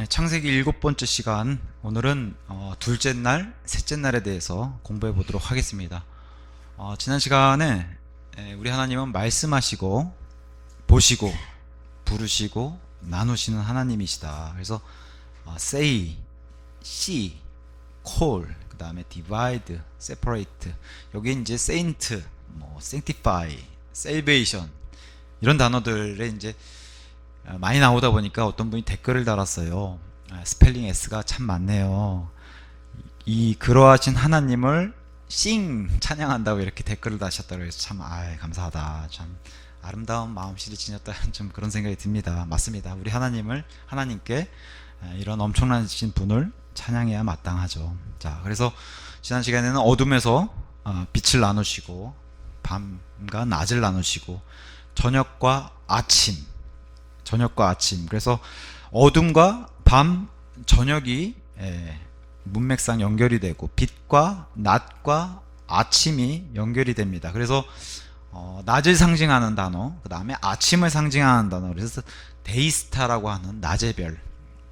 창세기 7번째 시간, 오늘은 둘째 날, 셋째 날에 대해서 공부해 보도록 하겠습니다. 지난 시간에 우리 하나님은 말씀하시고 보시고 부르시고 나누시는 하나님이시다. 그래서 say, see, call, 그 다음에 divide, separate, 여기 이제 saint, sanctify, salvation 이런 단어들에 이제 많이 나오다 보니까 어떤 분이 댓글을 달았어요. 스펠링 S가 참 많네요. 이 그러하신 하나님을 찬양한다고 이렇게 댓글을 다셨다고 해서 참 감사하다. 참 아름다운 마음씨를 지녔다. 좀 그런 생각이 듭니다. 맞습니다. 우리 하나님께 이런 엄청나신 분을 찬양해야 마땅하죠. 자, 그래서 지난 시간에는 어둠에서 빛을 나누시고 밤과 낮을 나누시고 저녁과 아침, 그래서 어둠과 밤, 저녁이 문맥상 연결이 되고 빛과 낮과 아침이 연결이 됩니다. 그래서 낮을 상징하는 단어, 그 다음에 아침을 상징하는 단어, 그래서 데이스타라고 하는 낮의 별.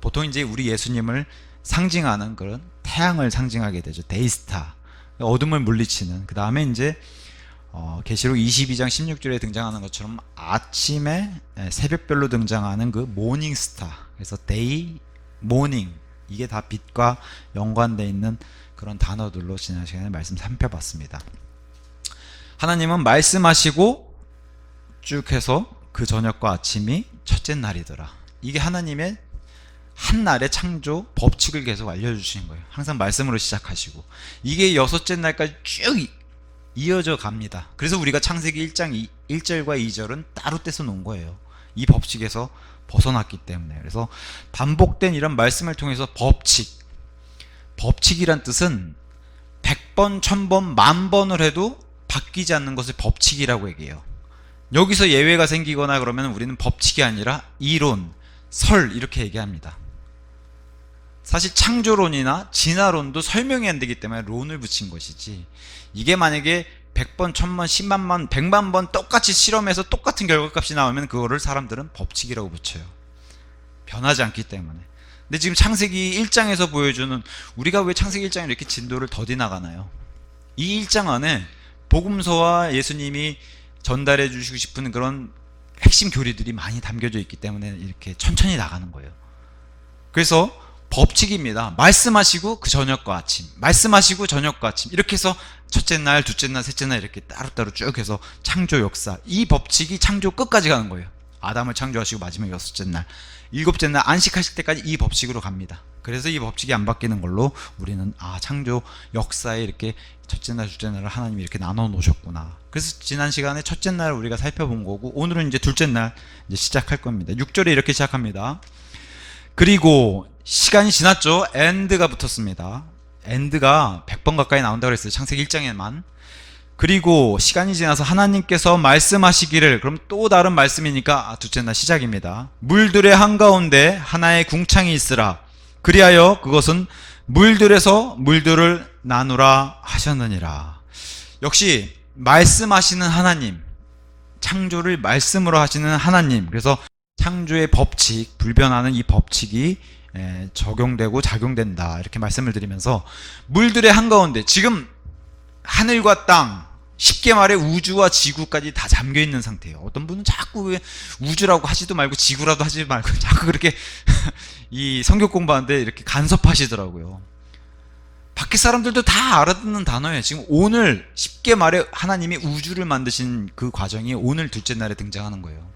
보통 이제 우리 예수님을 상징하는 그런 태양을 상징하게 되죠. 데이스타, 어둠을 물리치는. 그 다음에 이제 계시록 22장 16절에 등장하는 것처럼 아침에 새벽별로 등장하는 그 모닝스타, 그래서 데이, 모닝, 이게 다 빛과 연관되어 있는 그런 단어들로 지난 시간에 말씀 살펴봤습니다. 하나님은 말씀하시고 쭉 해서 그 저녁과 아침이 첫째 날이더라. 이게 하나님의 한 날의 창조 법칙을 계속 알려주시는 거예요. 항상 말씀으로 시작하시고 이게 여섯째 날까지 쭉 이어져 갑니다. 그래서 우리가 창세기 1장 1절과 2절은 따로 떼서 놓은 거예요. 이 법칙에서 벗어났기 때문에. 그래서 반복된 이런 말씀을 통해서 법칙이란 뜻은 100번, 1000번, 10,000번을 해도 바뀌지 않는 것을 법칙이라고 얘기해요. 여기서 예외가 생기거나 그러면 우리는 법칙이 아니라 이론, 설 이렇게 얘기합니다. 사실 창조론이나 진화론도 설명이 안 되기 때문에 론을 붙인 것이지, 이게 만약에 100번, 1000번, 10만 번, 100만 번 똑같이 실험해서 똑같은 결과값이 나오면 그거를 사람들은 법칙이라고 붙여요. 변하지 않기 때문에. 근데 지금 창세기 1장에서 보여주는, 우리가 왜 창세기 1장에 이렇게 진도를 더디 나가나요? 이 1장 안에 복음서와 예수님이 전달해 주시고 싶은 그런 핵심 교리들이 많이 담겨져 있기 때문에 이렇게 천천히 나가는 거예요. 그래서 법칙입니다. 말씀하시고 그 저녁과 아침, 말씀하시고 저녁과 아침, 이렇게 해서 첫째 날, 둘째 날, 셋째 날 이렇게 따로따로 쭉 해서 창조 역사, 이 법칙이 창조 끝까지 가는 거예요. 아담을 창조하시고 마지막 여섯째 날, 일곱째 날 안식하실 때까지 이 법칙으로 갑니다. 그래서 이 법칙이 안 바뀌는 걸로 우리는 창조 역사에 이렇게 첫째 날, 둘째 날을 하나님이 이렇게 나눠 놓으셨구나. 그래서 지난 시간에 첫째 날 우리가 살펴본 거고, 오늘은 이제 둘째 날 이제 시작할 겁니다. 6절에 이렇게 시작합니다. 그리고 시간이 지났죠. end가 붙었습니다. end가 100번 가까이 나온다고 그랬어요. 창세기 1장에만. 그리고 시간이 지나서 하나님께서 말씀하시기를, 그럼 또 다른 말씀이니까 둘째 날 시작입니다. 물들의 한가운데 하나의 궁창이 있으라. 그리하여 그것은 물들에서 물들을 나누라 하셨느니라. 역시 말씀하시는 하나님, 창조를 말씀으로 하시는 하나님. 그래서 창조의 법칙, 불변하는 이 법칙이 적용되고 작용된다, 이렇게 말씀을 드리면서, 물들의 한가운데, 지금 하늘과 땅, 쉽게 말해 우주와 지구까지 다 잠겨 있는 상태예요. 어떤 분은 자꾸 우주라고 하지도 말고 지구라도 하지 말고 자꾸 그렇게 이 성경 공부하는데 이렇게 간섭하시더라고요. 밖에 사람들도 다 알아듣는 단어예요. 지금 오늘 쉽게 말해 하나님이 우주를 만드신 그 과정이 오늘 둘째 날에 등장하는 거예요.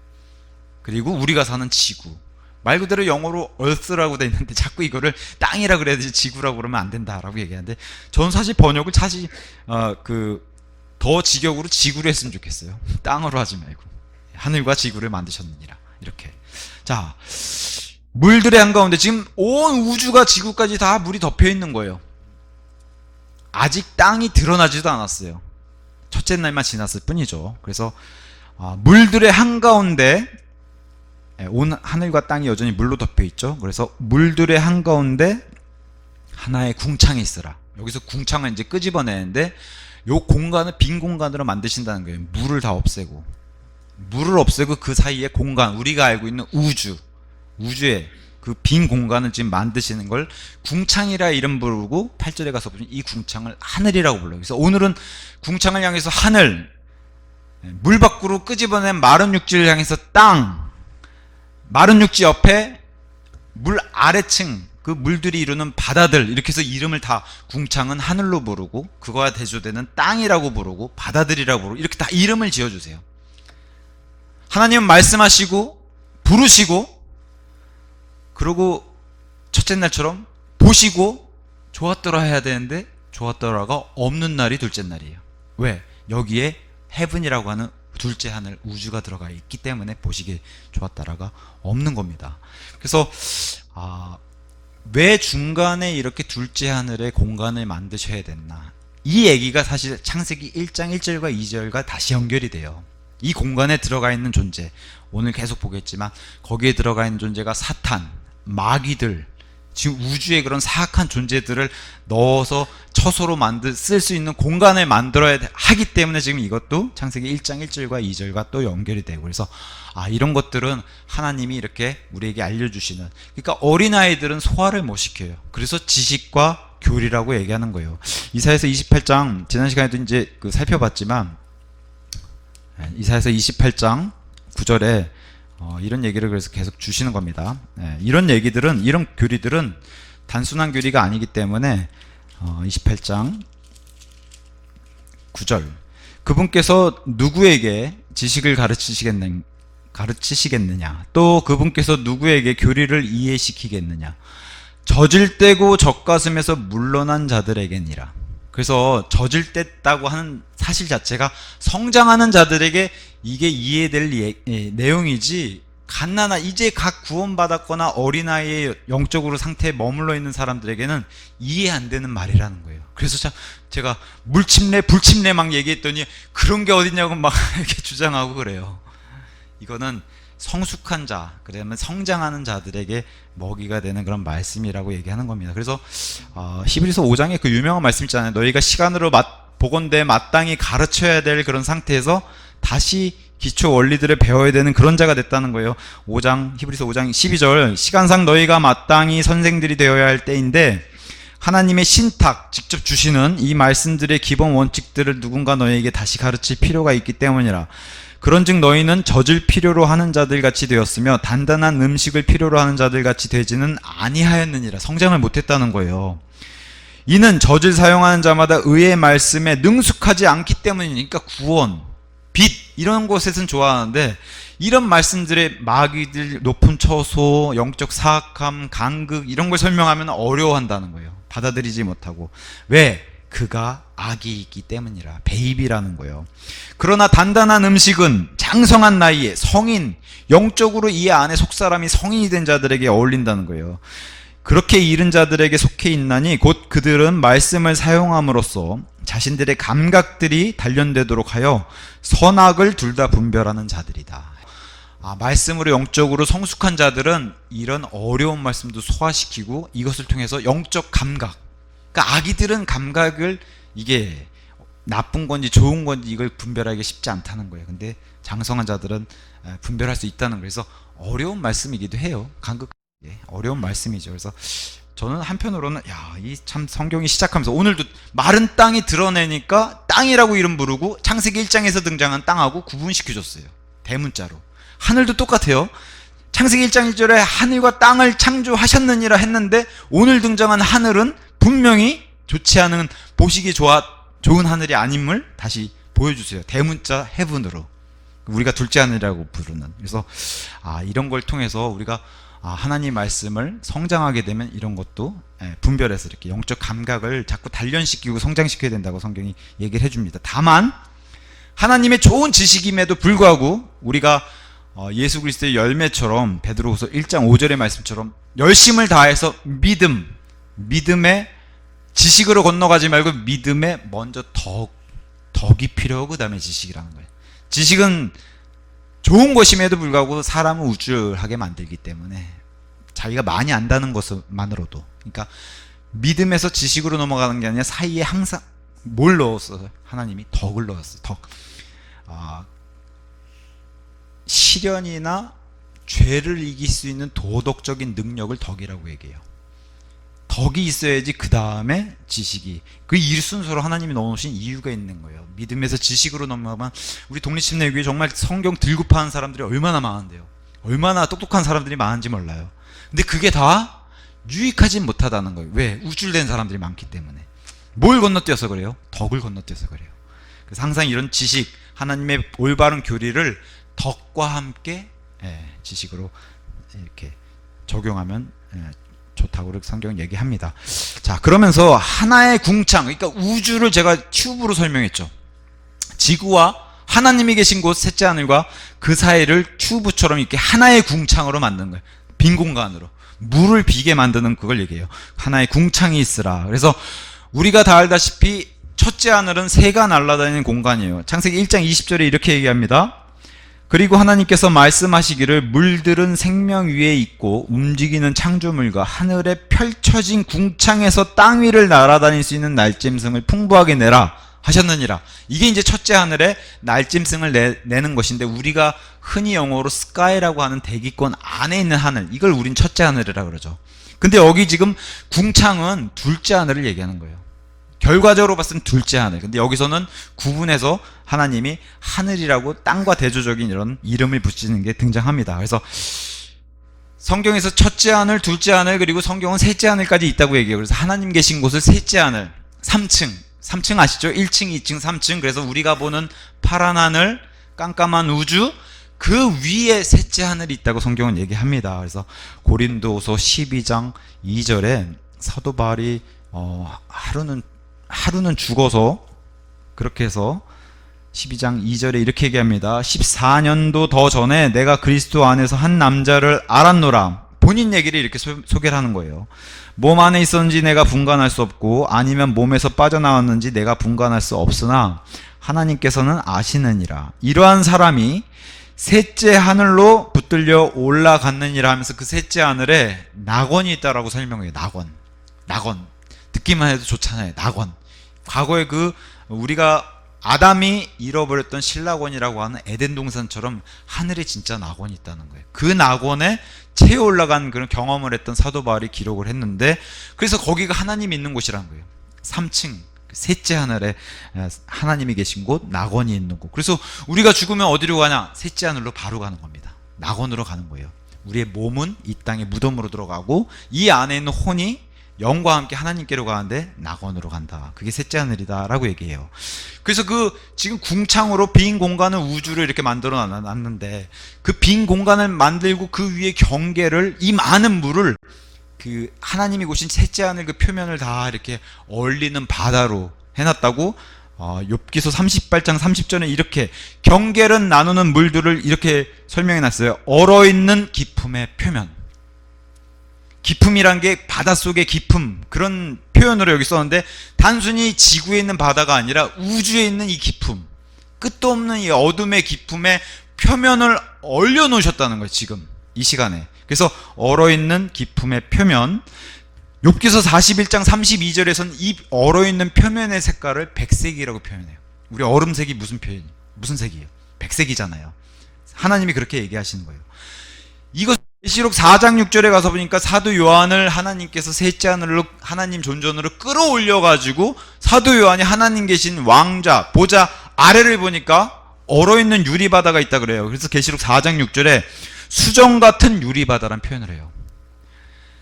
그리고 우리가 사는 지구, 말 그대로 영어로 earth라고 돼 있는데 자꾸 이거를 땅이라 그래야 되지 지구라고 그러면 안 된다라고 얘기하는데, 저는 사실 번역을 더 직역으로 지구로 했으면 좋겠어요. 땅으로 하지 말고 하늘과 지구를 만드셨느니라, 이렇게. 자, 물들의 한가운데 지금 온 우주가 지구까지 다 물이 덮여 있는 거예요. 아직 땅이 드러나지도 않았어요. 첫째 날만 지났을 뿐이죠. 그래서 물들의 한가운데, 온 하늘과 땅이 여전히 물로 덮여 있죠. 그래서 물들의 한가운데 하나의 궁창이 있으라. 여기서 궁창을 이제 끄집어내는데, 요 공간을 빈 공간으로 만드신다는 거예요. 물을 다 없애고 그 사이에 공간, 우리가 알고 있는 우주의 그 빈 공간을 지금 만드시는 걸 궁창이라 이름 부르고 8절에 가서 보면 이 궁창을 하늘이라고 불러요. 그래서 오늘은 궁창을 향해서 하늘, 물 밖으로 끄집어낸 마른 육지를 향해서 땅, 마른 육지 옆에 물 아래층, 그 물들이 이루는 바다들, 이렇게 해서 이름을 다 궁창은 하늘로 부르고 그거와 대조되는 땅이라고 부르고 바다들이라고 부르고 이렇게 다 이름을 지어주세요. 하나님은 말씀하시고 부르시고 그러고 첫째 날처럼 보시고 좋았더라 해야 되는데 좋았더라가 없는 날이 둘째 날이에요. 왜? 여기에 헤븐이라고 하는 둘째 하늘, 우주가 들어가 있기 때문에 보시기에 좋았다라가 없는 겁니다. 그래서 왜 중간에 이렇게 둘째 하늘에 공간을 만드셔야 됐나, 이 얘기가 사실 창세기 1장 1절과 2절과 다시 연결이 돼요. 이 공간에 들어가 있는 존재, 오늘 계속 보겠지만 거기에 들어가 있는 존재가 사탄, 마귀들, 지금 우주의 그런 사악한 존재들을 넣어서 처소로 쓸 수 있는 공간을 만들어야 하기 때문에 지금 이것도 창세기 1장 1절과 2절과 또 연결이 되고, 그래서 이런 것들은 하나님이 이렇게 우리에게 알려주시는, 그러니까 어린아이들은 소화를 못 시켜요. 그래서 지식과 교리라고 얘기하는 거예요. 이사야서 28장 지난 시간에도 이제 살펴봤지만, 이사야서 28장 9절에 이런 얘기를 그래서 계속 주시는 겁니다. 이런 얘기들은, 이런 교리들은 단순한 교리가 아니기 때문에 28장 9절, 그분께서 누구에게 지식을 가르치시겠느냐, 또 그분께서 누구에게 교리를 이해시키겠느냐, 젖을떼고 젖가슴에서 물러난 자들에게니라. 그래서 젖을뗐다고 하는 사실 자체가 성장하는 자들에게 이게 이해될 내용이지, 이제 각 구원받았거나 어린아이의 영적으로 상태에 머물러 있는 사람들에게는 이해 안 되는 말이라는 거예요. 그래서 제가 물침례, 불침례 막 얘기했더니 그런 게 어딨냐고 막 이렇게 주장하고 그래요. 이거는 성숙한 자, 그러면 성장하는 자들에게 먹이가 되는 그런 말씀이라고 얘기하는 겁니다. 그래서 히브리서 5장에 그 유명한 말씀 있잖아요. 너희가 시간으로 복원돼 마땅히 가르쳐야 될 그런 상태에서 다시 기초 원리들을 배워야 되는 그런 자가 됐다는 거예요. 히브리서 5장 12절, 시간상 너희가 마땅히 선생들이 되어야 할 때인데 하나님의 신탁, 직접 주시는 이 말씀들의 기본 원칙들을 누군가 너희에게 다시 가르칠 필요가 있기 때문이라. 그런즉 너희는 젖을 필요로 하는 자들 같이 되었으며 단단한 음식을 필요로 하는 자들 같이 되지는 아니하였느니라. 성장을 못했다는 거예요. 이는 젖을 사용하는 자마다 의의 말씀에 능숙하지 않기 때문이니까. 구원, 빛 이런 곳에서는 좋아하는데 이런 말씀들의 마귀들, 높은 처소, 영적 사악함, 간극 이런 걸 설명하면 어려워한다는 거예요. 받아들이지 못하고. 왜? 그가 악이 있기 때문이라. 베이비라는 거예요. 그러나 단단한 음식은 장성한 나이에 성인, 영적으로 이 안에 속사람이 성인이 된 자들에게 어울린다는 거예요. 그렇게 이른 자들에게 속해 있나니 곧 그들은 말씀을 사용함으로써 자신들의 감각들이 단련되도록 하여 선악을 둘 다 분별하는 자들이다. 말씀으로 영적으로 성숙한 자들은 이런 어려운 말씀도 소화시키고 이것을 통해서 영적 감각, 그러니까 아기들은 감각을, 이게 나쁜 건지 좋은 건지 이걸 분별하기 쉽지 않다는 거예요. 근데 장성한 자들은 분별할 수 있다는 거예요. 그래서 어려운 말씀이기도 해요. 어려운 말씀이죠. 그래서 저는 한편으로는 이 참 성경이 시작하면서 오늘도 마른 땅이 드러내니까 땅이라고 이름 부르고 창세기 1장에서 등장한 땅하고 구분시켜줬어요. 대문자로. 하늘도 똑같아요. 창세기 1장 1절에 하늘과 땅을 창조하셨느니라 했는데 오늘 등장한 하늘은 분명히 좋지 않은, 보시기 좋은 하늘이 아님을 다시 보여주세요. 대문자 헤븐으로. 우리가 둘째 하늘이라고 부르는. 그래서 이런 걸 통해서 우리가 하나님 말씀을 성장하게 되면 이런 것도 분별해서 이렇게 영적 감각을 자꾸 단련시키고 성장시켜야 된다고 성경이 얘기를 해줍니다. 다만 하나님의 좋은 지식임에도 불구하고 우리가 예수 그리스도의 열매처럼 베드로후서 1장 5절의 말씀처럼 열심을 다해서 믿음의 지식으로 건너가지 말고 믿음에 먼저 덕이 필요하고 그 다음에 지식이라는 거예요. 지식은 좋은 것임에도 불구하고 사람을 우쭐하게 만들기 때문에 자기가 많이 안다는 것만으로도, 그러니까 믿음에서 지식으로 넘어가는 게 아니라 사이에 항상 뭘 넣었어요? 하나님이 덕을 넣었어요. 시련이나 죄를 이길 수 있는 도덕적인 능력을 덕이라고 얘기해요. 덕이 있어야지 그 다음에 지식이, 그 일순서로 하나님이 넣어놓으신 이유가 있는 거예요. 믿음에서 지식으로 넘어가면, 우리 독립침례교회 정말 성경 들고 파는 사람들이 얼마나 많은데요. 얼마나 똑똑한 사람들이 많은지 몰라요. 근데 그게 다 유익하진 못하다는 거예요. 왜? 우쭐댄 사람들이 많기 때문에. 뭘 건너뛰어서 그래요? 덕을 건너뛰어서 그래요. 그래서 항상 이런 지식, 하나님의 올바른 교리를 덕과 함께 지식으로 이렇게 적용하면 좋다고 그렇게 성경은 얘기합니다. 자, 그러면서 하나의 궁창, 그러니까 우주를 제가 튜브로 설명했죠. 지구와 하나님이 계신 곳 셋째 하늘과 그 사이를 튜브처럼 이렇게 하나의 궁창으로 만든 거예요. 빈 공간으로 물을 비게 만드는 그걸 얘기해요. 하나의 궁창이 있으라. 그래서 우리가 다 알다시피 첫째 하늘은 새가 날아다니는 공간이에요. 창세기 1장 20절에 이렇게 얘기합니다. 그리고 하나님께서 말씀하시기를 물들은 생명 위에 있고 움직이는 창조물과 하늘에 펼쳐진 궁창에서 땅 위를 날아다닐 수 있는 날짐승을 풍부하게 내라 하셨느니라. 이게 이제 첫째 하늘에 날짐승을 내는 것인데, 우리가 흔히 영어로 스카이라고 하는 대기권 안에 있는 하늘, 이걸 우린 첫째 하늘이라 그러죠. 근데 여기 지금 궁창은 둘째 하늘을 얘기하는 거예요. 결과적으로 봤을 땐 둘째 하늘. 근데 여기서는 구분해서 하나님이 하늘이라고 땅과 대조적인 이런 이름을 붙이는 게 등장합니다. 그래서 성경에서 첫째 하늘, 둘째 하늘, 그리고 성경은 셋째 하늘까지 있다고 얘기해요. 그래서 하나님 계신 곳을 셋째 하늘, 3층 아시죠? 1층, 2층, 3층. 그래서 우리가 보는 파란 하늘, 깜깜한 우주, 그 위에 셋째 하늘이 있다고 성경은 얘기합니다. 그래서 고린도후서 12장 2절에 사도 바울이 하루는 죽어서, 그렇게 해서 12장 2절에 이렇게 얘기합니다. 14년도 더 전에 내가 그리스도 안에서 한 남자를 알았노라. 본인 얘기를 이렇게 소개를 하는 거예요. 몸 안에 있었는지 내가 분간할 수 없고 아니면 몸에서 빠져나왔는지 내가 분간할 수 없으나 하나님께서는 아시느니라. 이러한 사람이 셋째 하늘로 붙들려 올라갔느니라 하면서 그 셋째 하늘에 낙원이 있다라고 설명해요. 낙원. 듣기만 해도 좋잖아요. 낙원. 과거에 우리가 아담이 잃어버렸던 신락원이라고 하는 에덴 동산처럼 하늘에 진짜 낙원이 있다는 거예요. 그 낙원에 채에 올라간 그런 경험을 했던 사도 바울이 기록을 했는데, 그래서 거기가 하나님이 있는 곳이라는 거예요. 3층 셋째 하늘에 하나님이 계신 곳, 낙원이 있는 곳. 그래서 우리가 죽으면 어디로 가냐? 셋째 하늘로 바로 가는 겁니다. 낙원으로 가는 거예요. 우리의 몸은 이 땅의 무덤으로 들어가고 이 안에 있는 혼이 영과 함께 하나님께로 가는데 낙원으로 간다. 그게 셋째 하늘이다 라고 얘기해요. 그래서 지금 궁창으로 빈 공간을, 우주를 이렇게 만들어 놨는데, 그 빈 공간을 만들고 그 위에 경계를, 이 많은 물을 하나님이 고신 셋째 하늘 그 표면을 다 이렇게 얼리는 바다로 해놨다고 욥기서 38장 30절에 이렇게 경계를 나누는 물들을 이렇게 설명해 놨어요. 얼어있는 깊음의 표면. 깊음이란 게 바닷속의 깊음, 그런 표현으로 여기 썼는데, 단순히 지구에 있는 바다가 아니라 우주에 있는 이 깊음, 끝도 없는 이 어둠의 깊음의 표면을 얼려놓으셨다는 거예요. 지금 이 시간에. 그래서 얼어있는 깊음의 표면, 욥기서 41장 32절에서는 이 얼어있는 표면의 색깔을 백색이라고 표현해요. 우리 얼음색이 무슨 색이에요? 백색이잖아요. 하나님이 그렇게 얘기하시는 거예요. 이거 계시록 4장 6절에 가서 보니까 사도 요한을 하나님께서 셋째 하늘로, 하나님 존전으로 끌어올려가지고 사도 요한이 하나님 계신 왕자, 보좌 아래를 보니까 얼어있는 유리바다가 있다 그래요. 그래서 계시록 4장 6절에 수정 같은 유리바다란 표현을 해요.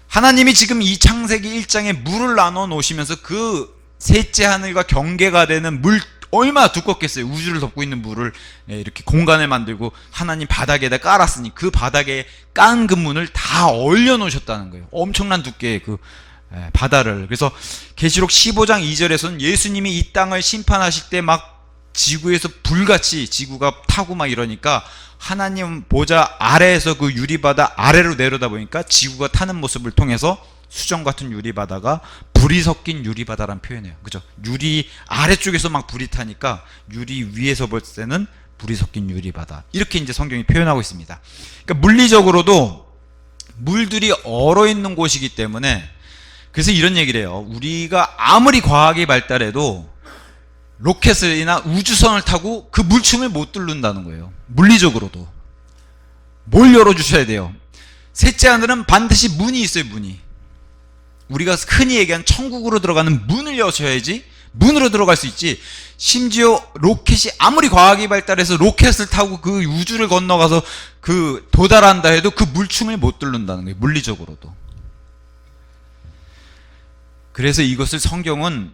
하나님이 지금 이 창세기 1장에 물을 나눠 놓으시면서 그 셋째 하늘과 경계가 되는 물, 얼마나 두껍겠어요. 우주를 덮고 있는 물을 이렇게 공간을 만들고 하나님 바닥에다 깔았으니 그 바닥에 깐 그 문을 다 얼려 놓으셨다는 거예요. 엄청난 두께의 바다를. 그래서 계시록 15장 2절에서는 예수님이 이 땅을 심판하실 때 막 지구에서 불같이 지구가 타고 막 이러니까 하나님 보좌 아래에서 그 유리바다 아래로 내려다 보니까 지구가 타는 모습을 통해서 수정 같은 유리바다가 불이 섞인 유리바다란 표현이에요. 그죠? 유리 아래쪽에서 막 불이 타니까 유리 위에서 볼 때는 불이 섞인 유리바다. 이렇게 이제 성경이 표현하고 있습니다. 그러니까 물리적으로도 물들이 얼어있는 곳이기 때문에, 그래서 이런 얘기를 해요. 우리가 아무리 과학이 발달해도 로켓이나 우주선을 타고 그 물층을 못 뚫는다는 거예요. 물리적으로도. 뭘 열어주셔야 돼요? 셋째 하늘은 반드시 문이 있어요. 문이. 우리가 흔히 얘기하는 천국으로 들어가는 문을 여셔야지 문으로 들어갈 수 있지. 심지어 로켓이 아무리 과학이 발달해서 로켓을 타고 그 우주를 건너가서 그 도달한다 해도 그 물층을 못 뚫는다는 거예요. 물리적으로도. 그래서 이것을 성경은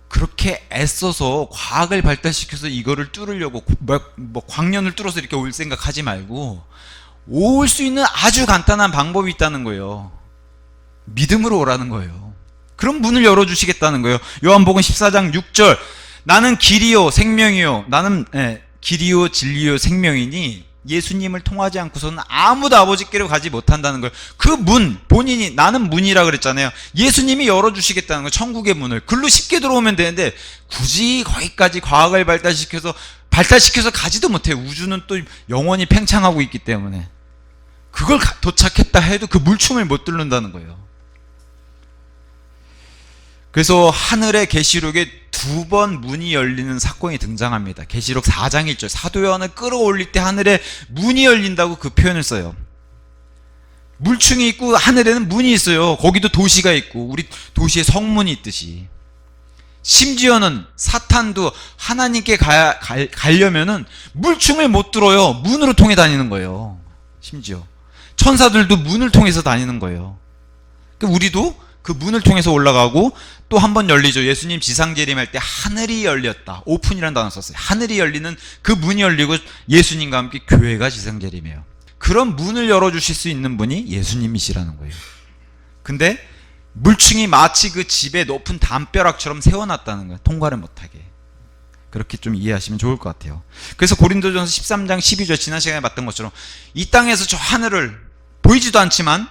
그렇게 애써서 과학을 발달시켜서 이거를 뚫으려고 뭐 광년을 뚫어서 이렇게 올 생각하지 말고 올 수 있는 아주 간단한 방법이 있다는 거예요. 믿음으로 오라는 거예요. 그럼 문을 열어주시겠다는 거예요. 요한복음 14장 6절 나는 길이요 생명이요 나는 길이요 진리요 생명이니 예수님을 통하지 않고서는 아무도 아버지께로 가지 못한다는 거예요. 그 문 본인이 나는 문이라 그랬잖아요. 예수님이 열어주시겠다는 거예요. 천국의 문을. 글로 쉽게 들어오면 되는데 굳이 거기까지 과학을 발달시켜서 가지도 못해요. 우주는 또 영원히 팽창하고 있기 때문에 그걸 도착했다 해도 그 물춤을 못 뚫는다는 거예요. 그래서 하늘의 계시록에 2번 문이 열리는 사건이 등장합니다. 계시록 4장 1절 사도 요한을 끌어올릴 때 하늘에 문이 열린다고 그 표현을 써요. 물층이 있고 하늘에는 문이 있어요. 거기도 도시가 있고 우리 도시에 성문이 있듯이. 심지어는 사탄도 하나님께 가려면은 물층을 못 뚫어요. 문으로 통해 다니는 거예요. 심지어 천사들도 문을 통해서 다니는 거예요. 그러니까 우리도 그 문을 통해서 올라가고 또 한 번 열리죠. 예수님 지상 재림할 때 하늘이 열렸다. 오픈이라는 단어 썼어요. 하늘이 열리는 그 문이 열리고 예수님과 함께 교회가 지상 재림해요. 그런 문을 열어주실 수 있는 분이 예수님이시라는 거예요. 근데 물층이 마치 그 집에 높은 담벼락처럼 세워놨다는 거예요. 통과를 못하게. 그렇게 좀 이해하시면 좋을 것 같아요. 그래서 고린도전서 13장 12절 지난 시간에 봤던 것처럼 이 땅에서 저 하늘을 보이지도 않지만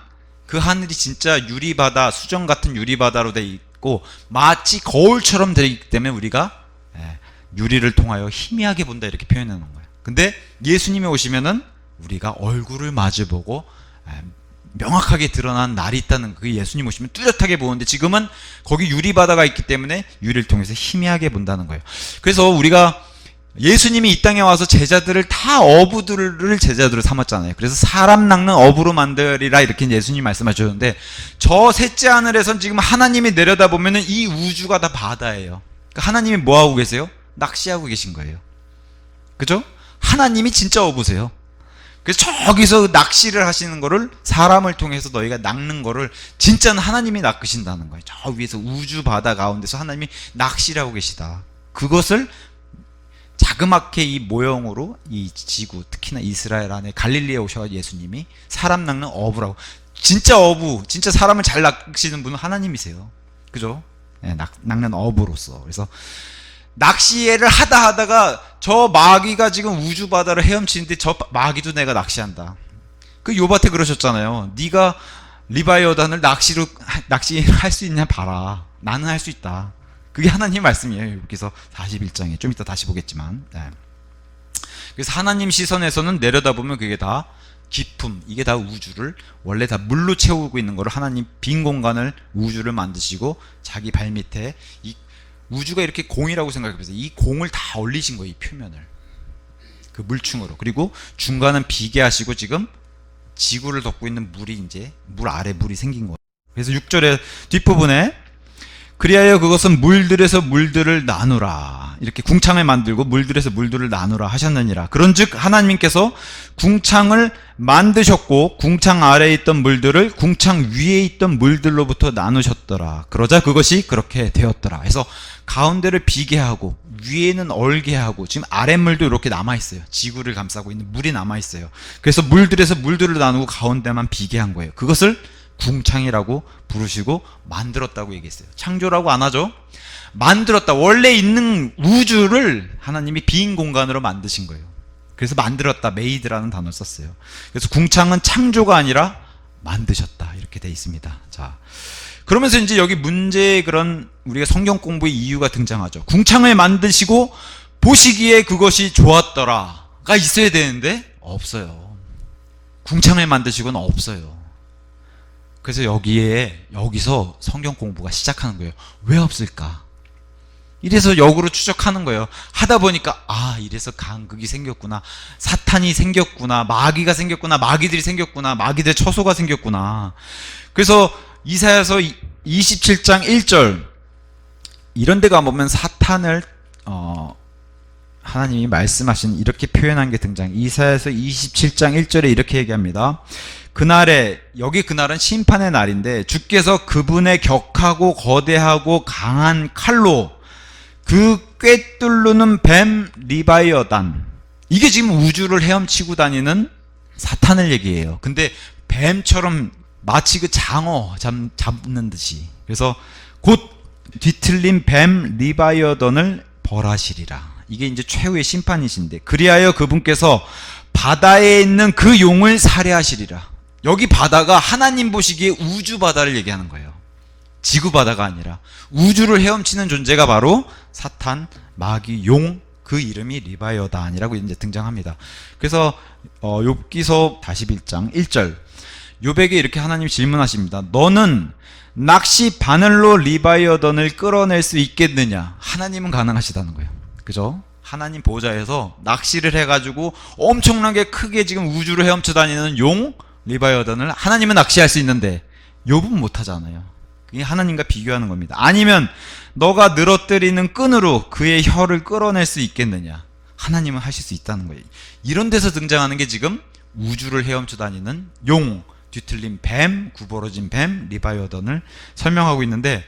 그 하늘이 진짜 유리바다, 수정 같은 유리바다로 돼 있고 마치 거울처럼 되어 있기 때문에 우리가 유리를 통하여 희미하게 본다 이렇게 표현해 놓은 거예요. 근데 예수님이 오시면은 우리가 얼굴을 마주보고 명확하게 드러난 날이 있다는 그 예수님 오시면 뚜렷하게 보는데 지금은 거기 유리바다가 있기 때문에 유리를 통해서 희미하게 본다는 거예요. 그래서 우리가 예수님이 이 땅에 와서 제자들을 다 어부들을 제자들을 삼았잖아요. 그래서 사람 낚는 어부로 만들이라 이렇게 예수님이 말씀하셨는데 저 셋째 하늘에선 지금 하나님이 내려다보면은 이 우주가 다 바다예요. 그러니까 하나님이 뭐 하고 계세요? 낚시하고 계신 거예요. 그죠? 하나님이 진짜 어부세요. 그래서 저기서 낚시를 하시는 거를 사람을 통해서 너희가 낚는 거를 진짜는 하나님이 낚으신다는 거예요. 저 위에서 우주 바다 가운데서 하나님이 낚시를 하고 계시다. 그것을 자그맣게 이 모형으로 이 지구 특히나 이스라엘 안에 갈릴리에 오셔서 예수님이 사람 낚는 어부라고 진짜 어부 진짜 사람을 잘 낚시는 분은 하나님이세요. 그죠? 네, 낚는 어부로서. 그래서 낚시를 하다가 저 마귀가 지금 우주 바다를 헤엄치는데 저 마귀도 내가 낚시한다. 그 요밭에 그러셨잖아요. 네가 리바이어단을 낚시할 수 있냐 봐라. 나는 할 수 있다. 그게 하나님 말씀이에요. 여기서 41장에 좀 이따 다시 보겠지만. 그래서 하나님 시선에서는 내려다보면 그게 다 기품, 이게 다 우주를 원래 다 물로 채우고 있는 거를 하나님 빈 공간을 우주를 만드시고 자기 발 밑에 이 우주가 이렇게 공이라고 생각해보세요. 이 공을 다 올리신 거예요. 이 표면을 그 물층으로. 그리고 중간은 비게 하시고 지금 지구를 덮고 있는 물이 이제 물 아래 물이 생긴 거예요. 그래서 6절의 뒷부분에 그리하여 그것은 물들에서 물들을 나누라 이렇게 궁창을 만들고 물들에서 물들을 나누라 하셨느니라. 그런즉 하나님께서 궁창을 만드셨고 궁창 아래에 있던 물들을 궁창 위에 있던 물들로부터 나누셨더라. 그러자 그것이 그렇게 되었더라. 그래서 가운데를 비게 하고 위에는 얼게 하고 지금 아랫물도 이렇게 남아있어요. 지구를 감싸고 있는 물이 남아있어요. 그래서 물들에서 물들을 나누고 가운데만 비게 한 거예요. 그것을 궁창이라고 부르시고 만들었다고 얘기했어요. 창조라고 안 하죠. 만들었다. 원래 있는 우주를 하나님이 빈 공간으로 만드신 거예요. 그래서 만들었다. 메이드라는 단어를 썼어요. 그래서 궁창은 창조가 아니라 만드셨다 이렇게 돼 있습니다. 자, 그러면서 이제 여기 문제의 그런 우리가 성경 공부의 이유가 등장하죠. 궁창을 만드시고 보시기에 그것이 좋았더라가 있어야 되는데 없어요. 궁창을 만드시고는 없어요. 그래서 여기서 성경 공부가 시작하는 거예요. 왜 없을까? 이래서 역으로 추적하는 거예요. 하다 보니까 이래서 간극이 생겼구나, 사탄이 생겼구나, 마귀가 생겼구나, 마귀들이 생겼구나, 마귀들의 처소가 생겼구나. 그래서 이사야서 27장 1절 이런 데 가보면 사탄을 하나님이 말씀하신 이렇게 표현한 게 등장. 이사야서 27장 1절에 이렇게 얘기합니다. 그날에, 여기 그날은 심판의 날인데 주께서 그분의 격하고 거대하고 강한 칼로 그 꿰뚫는 뱀 리바이어단, 이게 지금 우주를 헤엄치고 다니는 사탄을 얘기해요. 근데 뱀처럼 마치 그 장어 잡는 듯이. 그래서 곧 뒤틀린 뱀 리바이어던을 벌하시리라. 이게 이제 최후의 심판이신데, 그리하여 그분께서 바다에 있는 그 용을 살해하시리라. 여기 바다가 하나님 보시기에 우주 바다를 얘기하는 거예요. 지구 바다가 아니라 우주를 헤엄치는 존재가 바로 사탄, 마귀, 용, 그 이름이 리바이어단이라고 이제 등장합니다. 그래서 욥기서 41장 1절, 욥에게 이렇게 하나님이 질문하십니다. 너는 낚시 바늘로 리바이어던을 끌어낼 수 있겠느냐? 하나님은 가능하시다는 거예요. 그죠? 하나님 보좌에서 낚시를 해가지고 엄청나게 크게 지금 우주를 헤엄쳐 다니는 용, 리바이어던을 하나님은 낚시할 수 있는데 욥은 못하잖아요. 그게 하나님과 비교하는 겁니다. 아니면 너가 늘어뜨리는 끈으로 그의 혀를 끌어낼 수 있겠느냐? 하나님은 하실 수 있다는 거예요. 이런 데서 등장하는 게 지금 우주를 헤엄쳐 다니는 용, 뒤틀린 뱀, 구부러진 뱀, 리바이어던을 설명하고 있는데,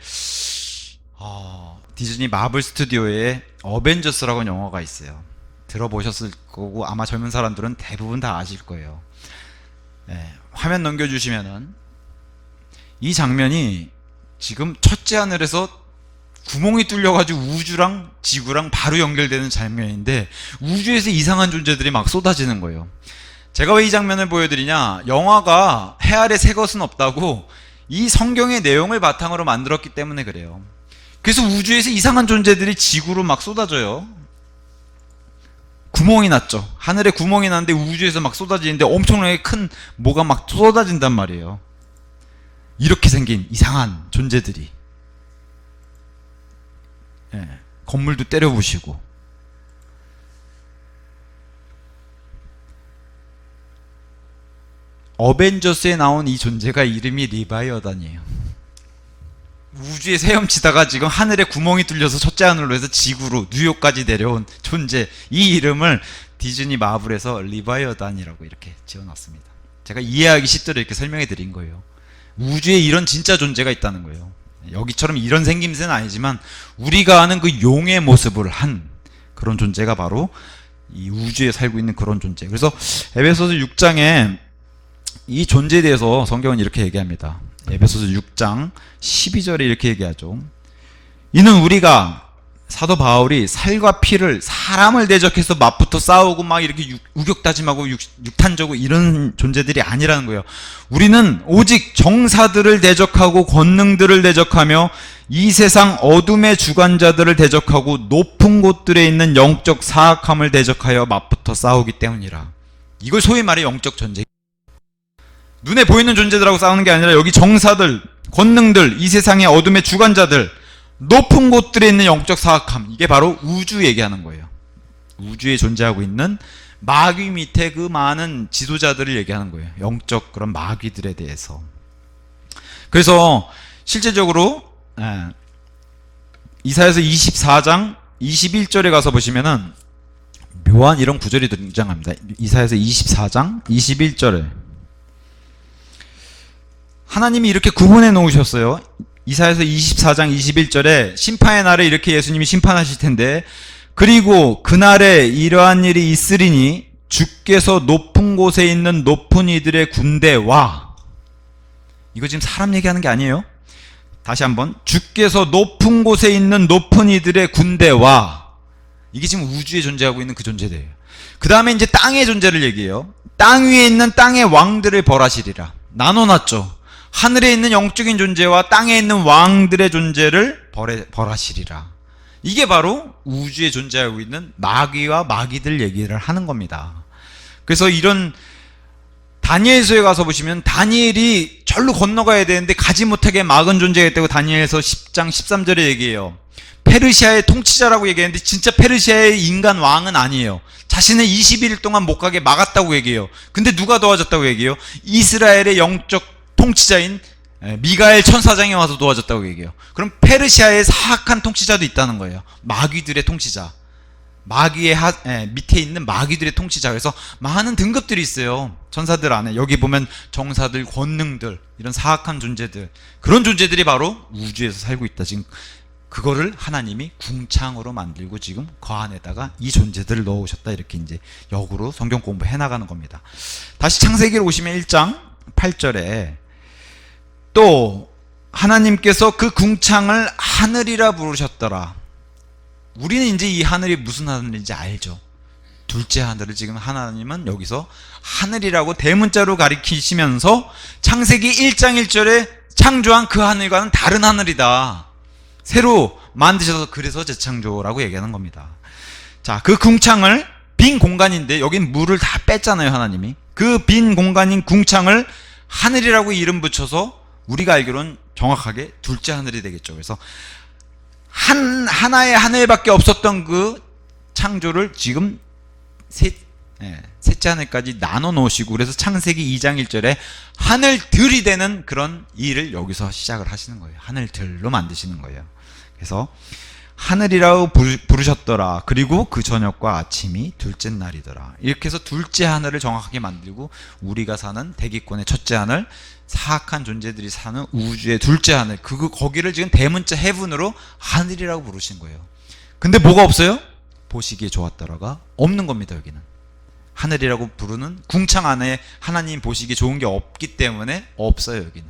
디즈니 마블 스튜디오에 어벤져스라고 하는 영화가 있어요. 들어보셨을 거고 아마 젊은 사람들은 대부분 다 아실 거예요. 화면 넘겨주시면은 이 장면이 지금 첫째 하늘에서 구멍이 뚫려가지고 우주랑 지구랑 바로 연결되는 장면인데, 우주에서 이상한 존재들이 막 쏟아지는 거예요. 제가 왜 이 장면을 보여드리냐, 영화가 해 아래 새 것은 없다고 이 성경의 내용을 바탕으로 만들었기 때문에 그래요. 그래서 우주에서 이상한 존재들이 지구로 막 쏟아져요. 구멍이 났죠. 하늘에 구멍이 났는데 우주에서 막 쏟아지는데 엄청나게 큰 뭐가 막 쏟아진단 말이에요. 이렇게 생긴 이상한 존재들이. 건물도 때려 부시고. 어벤져스에 나온 이 존재가 이름이 리바이어단이에요. 우주에 헤엄치다가 지금 하늘에 구멍이 뚫려서 첫째 하늘로 해서 지구로, 뉴욕까지 내려온 존재, 이 이름을 디즈니 마블에서 리바이어단이라고 이렇게 지어놨습니다. 제가 이해하기 쉽도록 이렇게 설명해 드린 거예요. 우주에 이런 진짜 존재가 있다는 거예요. 여기처럼 이런 생김새는 아니지만 우리가 아는 그 용의 모습을 한 그런 존재가 바로 이 우주에 살고 있는 그런 존재. 그래서 에베소서 6장에 이 존재에 대해서 성경은 이렇게 얘기합니다. 에베소서 6장 12절에 이렇게 얘기하죠. 이는 우리가, 사도 바울이 살과 피를, 사람을 대적해서 맞붙어 싸우고 막 이렇게 우격다짐하고 육탄적으로 이런 존재들이 아니라는 거예요. 우리는 오직 정사들을 대적하고 권능들을 대적하며 이 세상 어둠의 주관자들을 대적하고 높은 곳들에 있는 영적 사악함을 대적하여 맞붙어 싸우기 때문이라. 이걸 소위 말해 영적 전쟁. 눈에 보이는 존재들하고 싸우는 게 아니라 여기 정사들, 권능들, 이 세상의 어둠의 주관자들, 높은 곳들에 있는 영적 사악함, 이게 바로 우주 얘기하는 거예요. 우주에 존재하고 있는 마귀 밑에 그 많은 지도자들을 얘기하는 거예요. 영적 그런 마귀들에 대해서. 그래서 실제적으로 이사야서 24장 21절에 가서 보시면은 묘한 이런 구절이 등장합니다. 이사야서 24장 21절에 하나님이 이렇게 구분해 놓으셨어요. 이사야서 24장 21절에 심판의 날에 이렇게 예수님이 심판하실 텐데, 그리고 그날에 이러한 일이 있으리니 주께서 높은 곳에 있는 높은 이들의 군대와, 이거 지금 사람 얘기하는 게 아니에요. 다시 한번, 주께서 높은 곳에 있는 높은 이들의 군대와, 이게 지금 우주에 존재하고 있는 그 존재들이에요. 그 다음에 이제 땅의 존재를 얘기해요. 땅 위에 있는 땅의 왕들을 벌하시리라. 나눠놨죠. 하늘에 있는 영적인 존재와 땅에 있는 왕들의 존재를 벌하시리라. 이게 바로 우주에 존재하고 있는 마귀와 마귀들 얘기를 하는 겁니다. 그래서 이런 다니엘서에 가서 보시면 다니엘이 절로 건너가야 되는데 가지 못하게 막은 존재가 있다고 다니엘서 10장 13절에 얘기해요. 페르시아의 통치자라고 얘기했는데 진짜 페르시아의 인간 왕은 아니에요. 자신은 21일 동안 못 가게 막았다고 얘기해요. 근데 누가 도와줬다고 얘기해요? 이스라엘의 영적 통치자인 미가엘 천사장이 와서 도와줬다고 얘기해요. 그럼 페르시아의 사악한 통치자도 있다는 거예요. 마귀들의 통치자. 마귀의 밑에 있는 마귀들의 통치자. 그래서 많은 등급들이 있어요. 천사들 안에. 여기 보면 정사들, 권능들, 이런 사악한 존재들, 그런 존재들이 바로 우주에서 살고 있다. 지금 그거를 하나님이 궁창으로 만들고 지금 그 안에다가 이 존재들을 넣으셨다. 이렇게 이제 역으로 성경 공부해 나가는 겁니다. 다시 창세기를 오시면 1장 8절에 또 하나님께서 그 궁창을 하늘이라 부르셨더라. 우리는 이제 이 하늘이 무슨 하늘인지 알죠. 둘째 하늘을 지금 하나님은 여기서 하늘이라고 대문자로 가리키시면서 창세기 1장 1절에 창조한 그 하늘과는 다른 하늘이다. 새로 만드셔서 그래서 재창조라고 얘기하는 겁니다. 자, 그 궁창을 빈 공간인데 여긴 물을 다 뺐잖아요, 하나님이. 그 빈 공간인 궁창을 하늘이라고 이름 붙여서 우리가 알기로는 정확하게 둘째 하늘이 되겠죠. 그래서 하나의 하늘밖에 없었던 그 창조를 지금 셋째 하늘까지 나눠 놓으시고, 그래서 창세기 2장 1절에 하늘들이 되는 그런 일을 여기서 시작을 하시는 거예요. 하늘들로 만드시는 거예요. 그래서 하늘이라고 부르셨더라. 그리고 그 저녁과 아침이 둘째 날이더라. 이렇게 해서 둘째 하늘을 정확하게 만들고, 우리가 사는 대기권의 첫째 하늘, 사악한 존재들이 사는 우주의 둘째 하늘, 거기를 지금 대문자 헤븐으로 하늘이라고 부르신 거예요. 근데 뭐가 없어요? 보시기에 좋았더라가 없는 겁니다. 여기는 하늘이라고 부르는 궁창 안에 하나님 보시기에 좋은 게 없기 때문에 없어요. 여기는.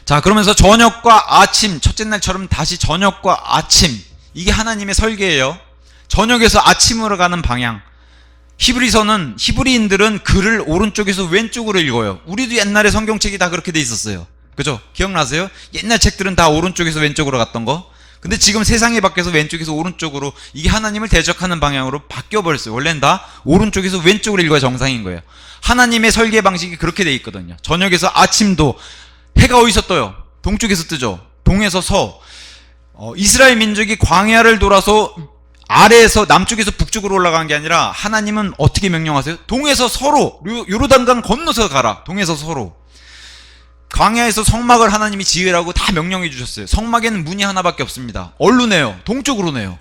자, 그러면서 저녁과 아침, 첫째 날처럼 다시 저녁과 아침, 이게 하나님의 설계예요. 저녁에서 아침으로 가는 방향. 히브리인들은 글을 오른쪽에서 왼쪽으로 읽어요. 우리도 옛날에 성경책이 다 그렇게 돼 있었어요. 그죠? 기억나세요? 옛날 책들은 다 오른쪽에서 왼쪽으로 갔던 거. 근데 지금 세상이 바뀌어서 왼쪽에서 오른쪽으로, 이게 하나님을 대적하는 방향으로 바뀌어버렸어요. 원래는 다 오른쪽에서 왼쪽으로 읽어야 정상인 거예요. 하나님의 설계 방식이 그렇게 돼 있거든요. 저녁에서 아침도 해가 어디서 떠요? 동쪽에서 뜨죠. 동에서 서. 이스라엘 민족이 광야를 돌아서 아래에서 남쪽에서 북쪽으로 올라간 게 아니라 하나님은 어떻게 명령하세요? 동에서 서로, 요르단강 건너서 가라. 동에서 서로. 광야에서 성막을 하나님이 지으라고 다 명령해 주셨어요. 성막에는 문이 하나밖에 없습니다. 어디로 내요? 동쪽으로 내요.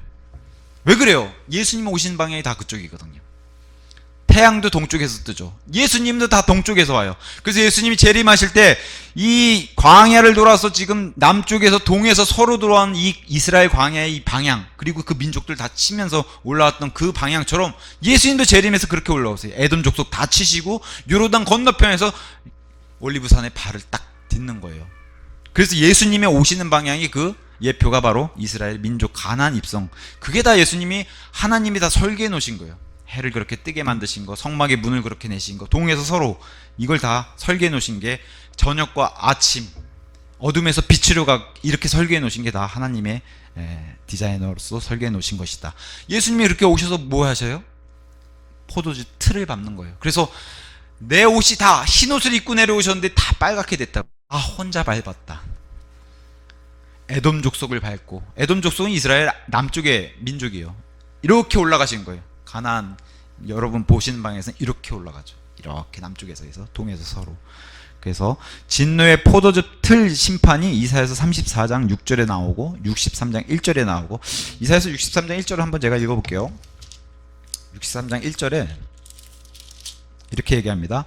왜 그래요? 예수님 오시는 방향이 다 그쪽이거든요. 태양도 동쪽에서 뜨죠. 예수님도 다 동쪽에서 와요. 그래서 예수님이 재림하실 때 이 광야를 돌아서 지금 남쪽에서 동에서 서로 돌아온 이 이스라엘 광야의 이 방향, 그리고 그 민족들 다 치면서 올라왔던 그 방향처럼 예수님도 재림해서 그렇게 올라오세요. 에돔 족속 다 치시고 요르단 건너편에서 올리브산에 발을 딱 딛는 거예요. 그래서 예수님의 오시는 방향이 그 예표가 바로 이스라엘 민족 가나안 입성. 그게 다 예수님이, 하나님이 다 설계해 놓으신 거예요. 해를 그렇게 뜨게 만드신 거, 성막의 문을 그렇게 내신 거, 동에서 서로, 이걸 다 설계해 놓으신 게 저녁과 아침, 어둠에서 빛으로 가, 이렇게 설계해 놓으신 게 다 하나님의 디자이너로서 설계해 놓으신 것이다. 예수님이 이렇게 오셔서 뭐 하셔요? 포도주 틀을 밟는 거예요. 그래서 내 옷이 다 흰 옷을 입고 내려오셨는데 다 빨갛게 됐다. 아, 혼자 밟았다. 에돔 족속을 밟고, 에돔 족속은 이스라엘 남쪽의 민족이에요. 이렇게 올라가신 거예요. 가나안, 여러분 보시는 방에서는 이렇게 올라가죠. 이렇게 남쪽에서 해서 동에서 서로. 그래서 진노의 포도주 틀 심판이 이사야서 34장 6절에 나오고 63장 1절에 나오고, 이사야서 63장 1절을 한번 제가 읽어볼게요. 63장 1절에 이렇게 얘기합니다.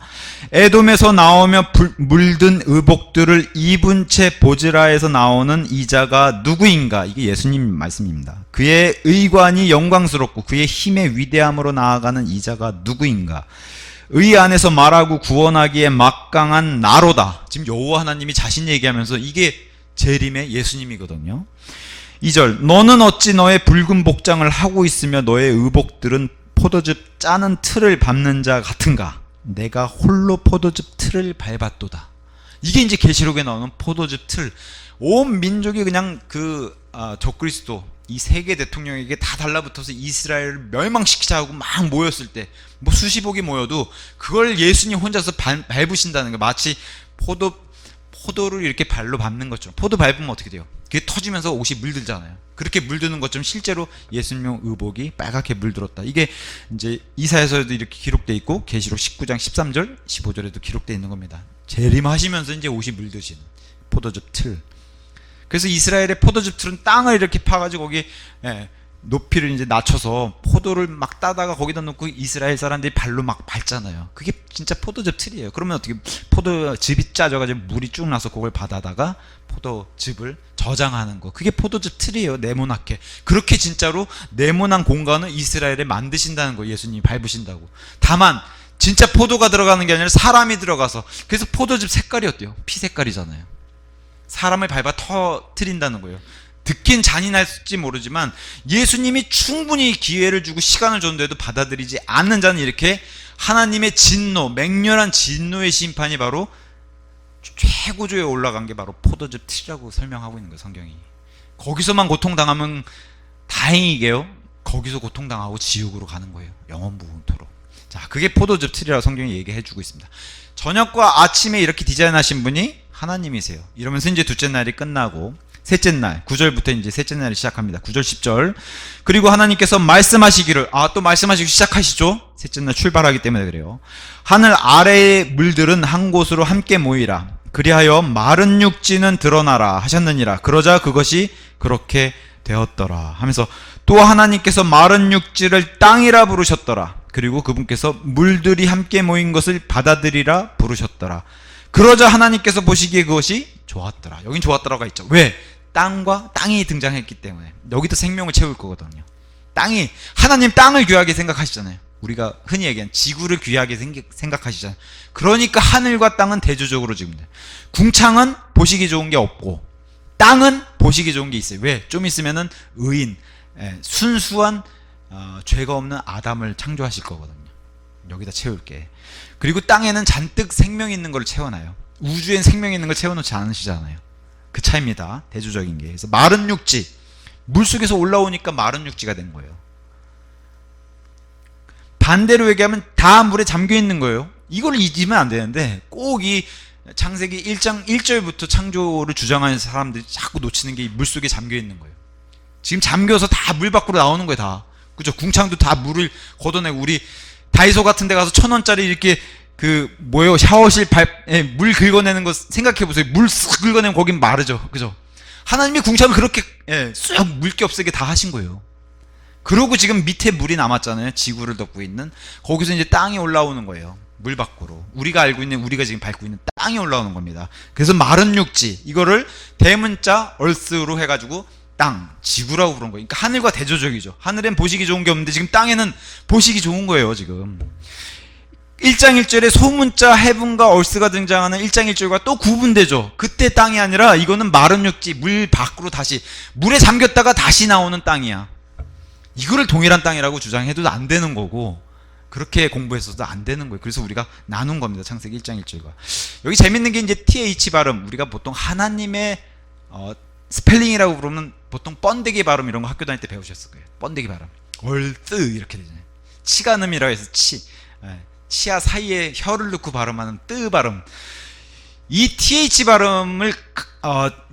에돔에서 나오며 물든 의복들을 입은 채 보즈라에서 나오는 이자가 누구인가? 이게 예수님 말씀입니다. 그의 의관이 영광스럽고 그의 힘의 위대함으로 나아가는 이자가 누구인가? 의 안에서 말하고 구원하기에 막강한 나로다. 지금 여호와 하나님이 자신 얘기하면서 이게 재림의 예수님이거든요. 2절, 너는 어찌 너의 붉은 복장을 하고 있으며 너의 의복들은 포도즙 짜는 틀을 밟는 자 같은가? 내가 홀로 포도즙 틀을 밟았도다. 이게 이제 계시록에 나오는 포도즙 틀. 온 민족이 그냥 적그리스도, 이 세계 대통령에게 다 달라붙어서 이스라엘을 멸망시키자 하고 막 모였을 때, 뭐 수십억이 모여도 그걸 예수님 혼자서 밟으신다는 거. 마치 포도를 이렇게 발로 밟는 것처럼. 포도 밟으면 어떻게 돼요? 그게 터지면서 옷이 물들잖아요. 그렇게 물드는 것처럼 실제로 예수님의 의복이 빨갛게 물들었다. 이게 이제 이사야서에도 이렇게 기록되어 있고 계시록 19장 13절 15절에도 기록되어 있는 겁니다. 재림하시면서 이제 옷이 물드신 포도즙 틀. 그래서 이스라엘의 포도즙 틀은 땅을 이렇게 파가지고 거기 높이를 이제 낮춰서 포도를 막 따다가 거기다 놓고 이스라엘 사람들이 발로 막 밟잖아요. 그게 진짜 포도즙 틀이에요. 그러면 어떻게 포도즙이 짜져가지고 물이 쭉 나서 그걸 받아다가 포도즙을 저장하는 거. 그게 포도즙 틀이에요. 네모나게. 그렇게 진짜로 네모난 공간을 이스라엘에 만드신다는 거예요. 예수님이 밟으신다고. 다만 진짜 포도가 들어가는 게 아니라 사람이 들어가서. 그래서 포도즙 색깔이 어때요? 피 색깔이잖아요. 사람을 밟아 터트린다는 거예요. 듣긴 잔인할지 모르지만 예수님이 충분히 기회를 주고 시간을 줬는데도 받아들이지 않는 자는 이렇게 하나님의 진노, 맹렬한 진노의 심판이 바로 최고조에 올라간 게 바로 포도즙 틀이라고 설명하고 있는 거예요. 성경이. 거기서만 고통당하면 다행이게요. 거기서 고통당하고 지옥으로 가는 거예요. 영원부원토록. 자, 그게 포도즙 틀이라고 성경이 얘기해 주고 있습니다. 저녁과 아침에 이렇게 디자인하신 분이 하나님이세요. 이러면서 이제 둘째 날이 끝나고 셋째 날, 9절부터 이제 셋째 날이 시작합니다. 9절, 10절. 그리고 하나님께서 말씀하시기를, 또 말씀하시기 시작하시죠? 셋째 날 출발하기 때문에 그래요. 하늘 아래의 물들은 한 곳으로 함께 모이라. 그리하여 마른 육지는 드러나라 하셨느니라. 그러자 그것이 그렇게 되었더라. 하면서 또 하나님께서 마른 육지를 땅이라 부르셨더라. 그리고 그분께서 물들이 함께 모인 것을 바다들이라 부르셨더라. 그러자 하나님께서 보시기에 그것이 좋았더라. 여긴 좋았더라가 있죠. 왜? 땅이 등장했기 때문에. 여기도 생명을 채울 거거든요. 하나님 땅을 귀하게 생각하시잖아요. 우리가 흔히 얘기하는 지구를 귀하게 생각하시잖아요. 그러니까 하늘과 땅은 대조적으로 지금 궁창은 보시기 좋은 게 없고 땅은 보시기 좋은 게 있어요. 왜? 좀 있으면은 의인, 순수한 죄가 없는 아담을 창조하실 거거든요. 여기다 채울게. 그리고 땅에는 잔뜩 생명이 있는 걸 채워놔요. 우주엔 생명이 있는 걸 채워놓지 않으시잖아요. 그 차이입니다. 대조적인 게. 그래서 마른 육지, 물속에서 올라오니까 마른 육지가 된 거예요. 반대로 얘기하면 다 물에 잠겨 있는 거예요. 이걸 잊으면 안 되는데 꼭 이 창세기 1장 1절부터 창조를 주장하는 사람들이 자꾸 놓치는 게 물속에 잠겨 있는 거예요. 지금 잠겨서 다 물 밖으로 나오는 거예요. 다. 그죠? 궁창도 다 물을 걷어내고, 우리 다이소 같은 데 가서 1,000원짜리 이렇게 샤워실 물 긁어내는 거 생각해보세요. 물 쓱 긁어내면 거긴 마르죠. 그죠? 하나님이 궁창을 그렇게 쑥 물기 없애게 다 하신 거예요. 그러고 지금 밑에 물이 남았잖아요. 지구를 덮고 있는. 거기서 이제 땅이 올라오는 거예요. 물 밖으로. 우리가 지금 밟고 있는 땅이 올라오는 겁니다. 그래서 마른 육지, 이거를 대문자 얼스로 해가지고 땅, 지구라고 부른 거예요. 그러니까 하늘과 대조적이죠. 하늘엔 보시기 좋은 게 없는데 지금 땅에는 보시기 좋은 거예요. 지금 1장 1절에 소문자 헤븐과 얼스가 등장하는 1장 1절과 또 구분되죠. 그때 땅이 아니라 이거는 마른 육지, 물 밖으로 다시, 물에 잠겼다가 다시 나오는 땅이야. 이거를 동일한 땅이라고 주장해도 안 되는 거고, 그렇게 공부했어도 안 되는 거예요. 그래서 우리가 나눈 겁니다. 창세기 1장 1절과. 여기 재밌는 게 이제 TH 발음, 우리가 보통 하나님의 스펠링이라고 부르면 보통 번데기 발음 이런 거 학교 다닐 때 배우셨을 거예요. 번데기 발음. 얼뜨 이렇게 되잖아요. 치가늠이라고 해서 치아 사이에 혀를 넣고 발음하는 뜨 발음. 이 TH 발음을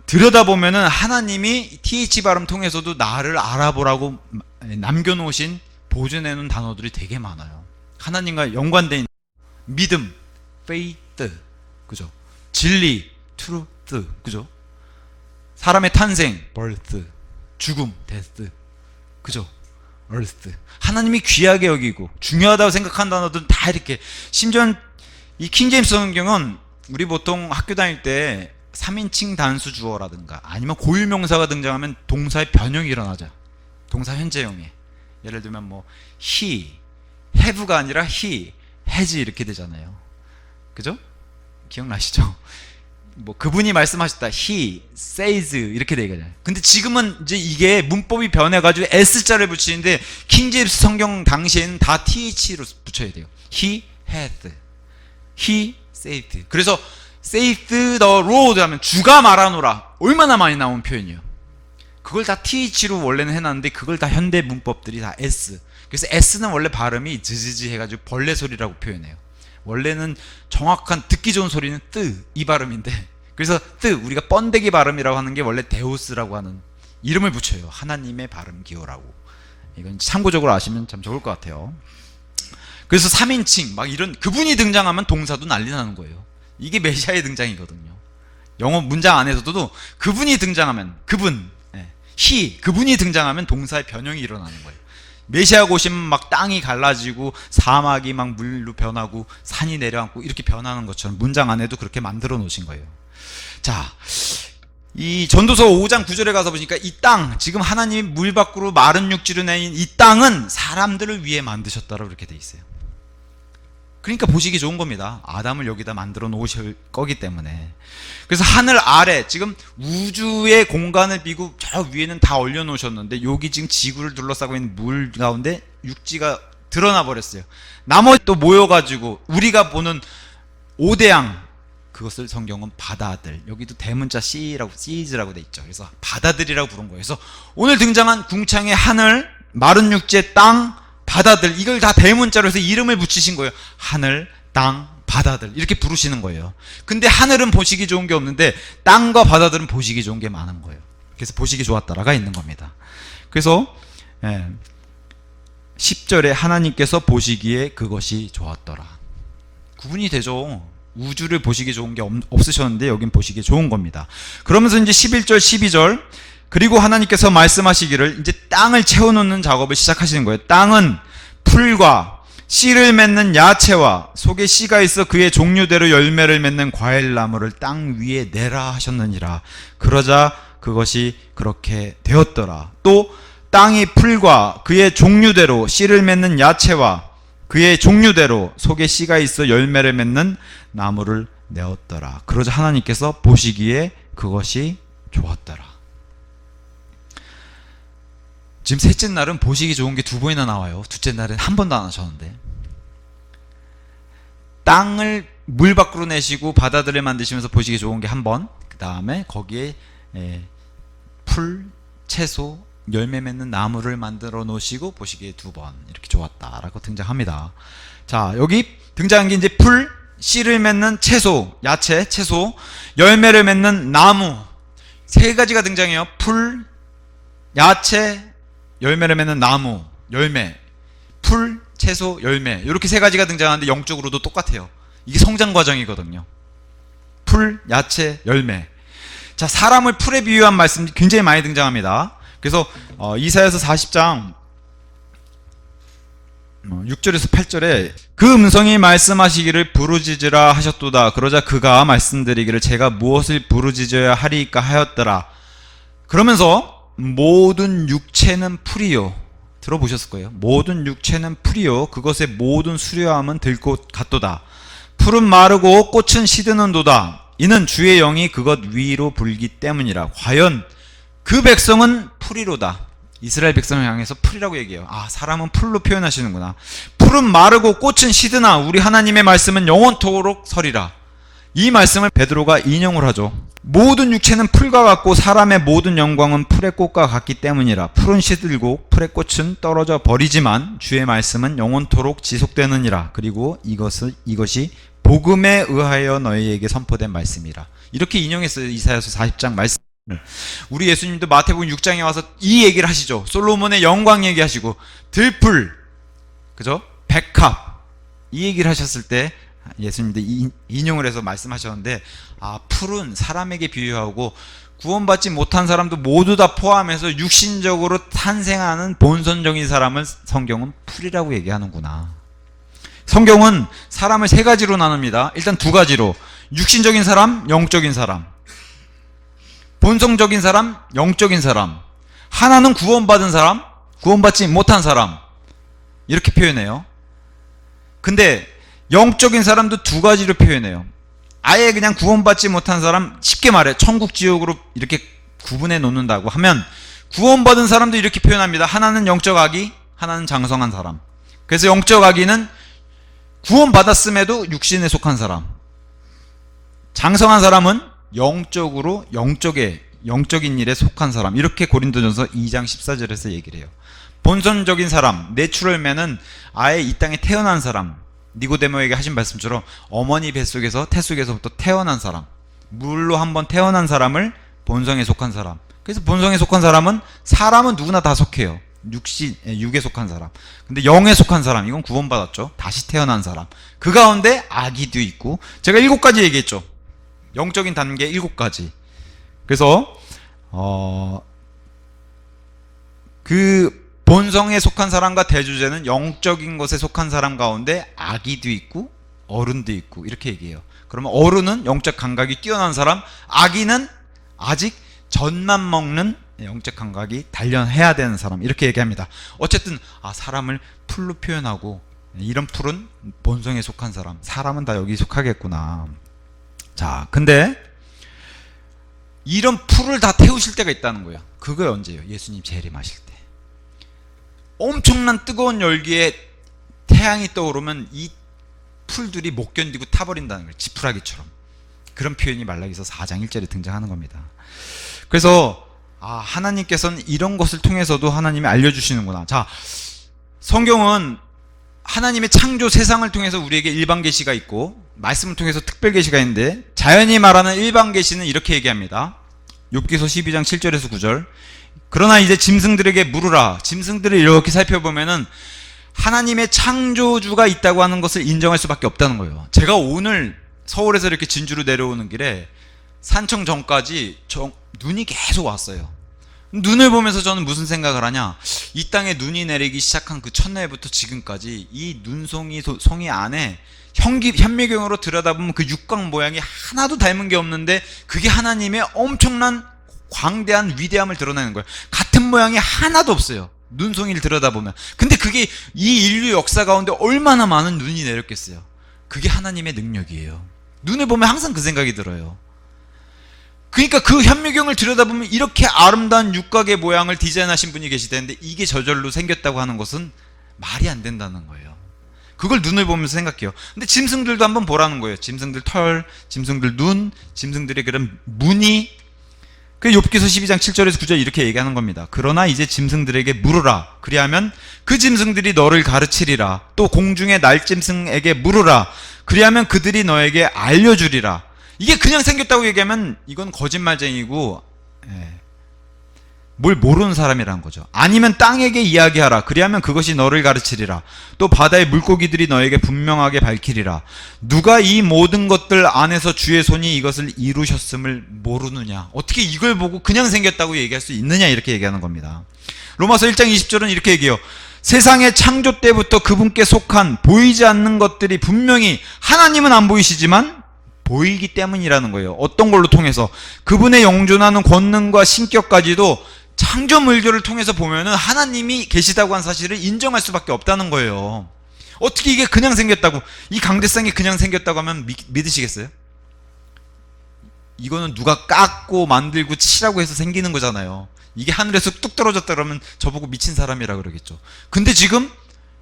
들여다보면은 하나님이 TH 발음 통해서도 나를 알아보라고 남겨놓으신, 보존해놓은 단어들이 되게 많아요. 하나님과 연관된 믿음, faith, 그죠? 진리, truth, 그죠? 사람의 탄생, birth, 죽음, death, 그죠? earth. 하나님이 귀하게 여기고 중요하다고 생각한 단어들은 다 이렇게. 심지어 이 킹제임스 성경은 우리 보통 학교 다닐 때 3인칭 단수 주어라든가 아니면 고유명사가 등장하면 동사의 변형이 일어나죠. 동사 현재형에. 예를 들면 he, have가 아니라 he, has 이렇게 되잖아요. 그죠? 기억나시죠? 그분이 말씀하셨다. he says 이렇게 되잖아요. 근데 지금은 이제 이게 문법이 변해가지고 s자를 붙이는데 킹제임스 성경 당시에는 다 th로 붙여야 돼요. he had, he saved. 그래서 saved the road 하면 주가 말하노라. 얼마나 많이 나온 표현이에요. 그걸 다 th로 원래는 해놨는데 그걸 다 현대 문법들이 다 s. 그래서 s는 원래 발음이 즈즈즈 해가지고 벌레 소리라고 표현해요. 원래는 정확한 듣기 좋은 소리는 뜨, 이 발음인데 그래서 우리가 번데기 발음이라고 하는 게 원래 데우스라고 하는 이름을 붙여요. 하나님의 발음 기호라고. 이건 참고적으로 아시면 참 좋을 것 같아요. 그래서 3인칭 막 이런 그분이 등장하면 동사도 난리 나는 거예요. 이게 메시아의 등장이거든요. 영어 문장 안에서도 그분이 등장하면 그분이 등장하면 동사의 변형이 일어나는 거예요. 메시아가 오시면 막 땅이 갈라지고 사막이 막 물로 변하고 산이 내려앉고 이렇게 변하는 것처럼 문장 안에도 그렇게 만들어 놓으신 거예요. 자, 이 전도서 5장 9절에 가서 보니까 이 땅, 지금 하나님이 물 밖으로 마른 육지로 내린 이 땅은 사람들을 위해 만드셨다라고 이렇게 돼 있어요. 그러니까 보시기 좋은 겁니다. 아담을 여기다 만들어 놓으실 거기 때문에. 그래서 하늘 아래 지금 우주의 공간을 비고 저 위에는 다 올려 놓으셨는데 여기 지금 지구를 둘러싸고 있는 물 가운데 육지가 드러나 버렸어요. 나머지 또 모여가지고 우리가 보는 오대양, 그것을 성경은 바다들, 여기도 대문자 C즈라고 돼 있죠. 그래서 바다들이라고 부른 거예요. 그래서 오늘 등장한 궁창의 하늘, 마른 육지의 땅, 바다들, 이걸 다 대문자로 해서 이름을 붙이신 거예요. 하늘, 땅, 바다들 이렇게 부르시는 거예요. 근데 하늘은 보시기 좋은 게 없는데 땅과 바다들은 보시기 좋은 게 많은 거예요. 그래서 보시기 좋았다라가 있는 겁니다. 그래서 10절에 하나님께서 보시기에 그것이 좋았더라. 구분이 되죠. 우주를 보시기 좋은 게 없으셨는데 여긴 보시기 좋은 겁니다. 그러면서 이제 11절 12절 그리고 하나님께서 말씀하시기를 이제 땅을 채워놓는 작업을 시작하시는 거예요. 땅은 풀과 씨를 맺는 야채와 속에 씨가 있어 그의 종류대로 열매를 맺는 과일나무를 땅 위에 내라 하셨느니라. 그러자 그것이 그렇게 되었더라. 또 땅이 풀과 그의 종류대로 씨를 맺는 야채와 그의 종류대로 속에 씨가 있어 열매를 맺는 나무를 내었더라. 그러자 하나님께서 보시기에 그것이 좋았더라. 지금 셋째 날은 보시기 좋은 게 2번이나 나와요. 둘째 날은 한 번도 안 하셨는데. 땅을 물 밖으로 내시고 바다들을 만드시면서 보시기 좋은 게 한 번, 그 다음에 거기에 풀, 채소, 열매 맺는 나무를 만들어 놓으시고 보시기에 2번 이렇게 좋았다라고 등장합니다. 자, 여기 등장한 게 이제 풀, 씨를 맺는 채소, 야채, 채소, 열매를 맺는 나무 3가지가 등장해요. 풀, 야채, 열매를 맺는 나무, 열매, 풀, 채소, 열매 이렇게 3가지가 등장하는데 영적으로도 똑같아요. 이게 성장 과정이거든요. 풀, 야채, 열매. 자, 사람을 풀에 비유한 말씀이 굉장히 많이 등장합니다. 그래서 이사야서 40장 6절에서 8절에 그 음성이 말씀하시기를 부르짖으라 하셨도다. 그러자 그가 말씀드리기를 제가 무엇을 부르짖어야 하리까 하였더라. 그러면서 모든 육체는 풀이요. 들어보셨을 거예요. 모든 육체는 풀이요. 그것의 모든 수려함은 들꽃 같도다. 풀은 마르고 꽃은 시드는도다. 이는 주의 영이 그것 위로 불기 때문이라. 과연 그 백성은 풀이로다. 이스라엘 백성을 향해서 풀이라고 얘기해요. 아, 사람은 풀로 표현하시는구나. 풀은 마르고 꽃은 시드나 우리 하나님의 말씀은 영원토록 서리라. 이 말씀을 베드로가 인용을 하죠. 모든 육체는 풀과 같고 사람의 모든 영광은 풀의 꽃과 같기 때문이라. 풀은 시들고 풀의 꽃은 떨어져 버리지만 주의 말씀은 영원토록 지속되느니라. 그리고 이것이 복음에 의하여 너희에게 선포된 말씀이라. 이렇게 인용했어요. 이사야서 40장 말씀. 우리 예수님도 마태복음 6장에 와서 이 얘기를 하시죠. 솔로몬의 영광 얘기하시고 들풀, 그죠? 백합 이 얘기를 하셨을 때 예수님도 인용을 해서 말씀하셨는데, 아, 풀은 사람에게 비유하고 구원받지 못한 사람도 모두 다 포함해서 육신적으로 탄생하는 본선적인 사람을 성경은 풀이라고 얘기하는구나. 성경은 사람을 3가지로 나눕니다. 일단 2가지로 육신적인 사람, 영적인 사람. 본성적인 사람, 영적인 사람. 하나는 구원받은 사람, 구원받지 못한 사람. 이렇게 표현해요. 근데 영적인 사람도 2가지로 표현해요. 아예 그냥 구원받지 못한 사람, 쉽게 말해 천국 지옥으로 이렇게 구분해 놓는다고 하면 구원받은 사람도 이렇게 표현합니다. 하나는 영적 아기, 하나는 장성한 사람. 그래서 영적 아기는 구원받았음에도 육신에 속한 사람, 장성한 사람은 영적으로 영적인 일에 속한 사람. 이렇게 고린도전서 2장 14절에서 얘기를 해요. 본선적인 사람, 내추럴맨은 아예 이 땅에 태어난 사람, 니고데모에게 하신 말씀처럼 어머니 뱃속에서 태속에서부터 태어난 사람, 물로 한번 태어난 사람을 본성에 속한 사람. 그래서 본성에 속한 사람은 누구나 다 속해요. 육에 속한 사람. 근데 영에 속한 사람, 이건 구원받았죠. 다시 태어난 사람. 그 가운데 아기도 있고, 제가 7가지 얘기했죠. 영적인 단계 7가지. 그래서 그 본성에 속한 사람과 대조제는 영적인 것에 속한 사람 가운데 아기도 있고 어른도 있고 이렇게 얘기해요. 그러면 어른은 영적 감각이 뛰어난 사람, 아기는 아직 젖만 먹는 영적 감각이 단련해야 되는 사람, 이렇게 얘기합니다. 어쨌든 사람을 풀로 표현하고, 이런 풀은 본성에 속한 사람은 다 여기 속하겠구나. 자, 근데 이런 풀을 다 태우실 때가 있다는 거예요. 그게 언제예요? 예수님 재림하실 때. 엄청난 뜨거운 열기에 태양이 떠오르면 이 풀들이 못 견디고 타버린다는 거예요. 지푸라기처럼. 그런 표현이 말라기서 4장 1절에 등장하는 겁니다. 그래서 하나님께서는 이런 것을 통해서도 하나님이 알려주시는구나. 자, 성경은 하나님의 창조 세상을 통해서 우리에게 일반 계시가 있고 말씀을 통해서 특별 계시가 있는데, 자연이 말하는 일반 계시는 이렇게 얘기합니다. 욥기서 12장 7절에서 9절. 그러나 이제 짐승들에게 물으라. 짐승들을 이렇게 살펴보면은 하나님의 창조주가 있다고 하는 것을 인정할 수밖에 없다는 거예요. 제가 오늘 서울에서 이렇게 진주로 내려오는 길에 산청 전까지 눈이 계속 왔어요. 눈을 보면서 저는 무슨 생각을 하냐, 이 땅에 눈이 내리기 시작한 그 첫날부터 지금까지 이 눈송이 안에 현미경으로 들여다보면 그 육각 모양이 하나도 닮은 게 없는데, 그게 하나님의 엄청난 광대한 위대함을 드러내는 거예요. 같은 모양이 하나도 없어요, 눈송이를 들여다보면. 근데 그게 이 인류 역사 가운데 얼마나 많은 눈이 내렸겠어요. 그게 하나님의 능력이에요. 눈을 보면 항상 그 생각이 들어요. 그러니까 그 현미경을 들여다보면 이렇게 아름다운 육각의 모양을 디자인하신 분이 계시다는데, 이게 저절로 생겼다고 하는 것은 말이 안 된다는 거예요. 그걸 눈을 보면서 생각해요. 근데 짐승들도 한번 보라는 거예요. 짐승들 털, 짐승들 눈, 짐승들의 그런 무늬. 그 욥기서 12장 7절에서 9절 이렇게 얘기하는 겁니다. 그러나 이제 짐승들에게 물으라. 그리하면 그 짐승들이 너를 가르치리라. 또 공중의 날짐승에게 물으라. 그리하면 그들이 너에게 알려주리라. 이게 그냥 생겼다고 얘기하면 이건 거짓말쟁이고, 뭘 모르는 사람이라는 거죠. 아니면 땅에게 이야기하라. 그리하면 그것이 너를 가르치리라. 또 바다의 물고기들이 너에게 분명하게 밝히리라. 누가 이 모든 것들 안에서 주의 손이 이것을 이루셨음을 모르느냐. 어떻게 이걸 보고 그냥 생겼다고 얘기할 수 있느냐, 이렇게 얘기하는 겁니다. 로마서 1장 20절은 이렇게 얘기해요. 세상의 창조 때부터 그분께 속한 보이지 않는 것들이 분명히, 하나님은 안 보이시지만 보이기 때문이라는 거예요. 어떤 걸로 통해서? 그분의 영존하는 권능과 신격까지도 창조물들을 통해서 보면은 하나님이 계시다고 한 사실을 인정할 수밖에 없다는 거예요. 어떻게 이게 그냥 생겼다고, 이 강대상이 그냥 생겼다고 하면 믿으시겠어요? 이거는 누가 깎고 만들고 치라고 해서 생기는 거잖아요. 이게 하늘에서 뚝 떨어졌다 그러면 저보고 미친 사람이라 그러겠죠. 근데 지금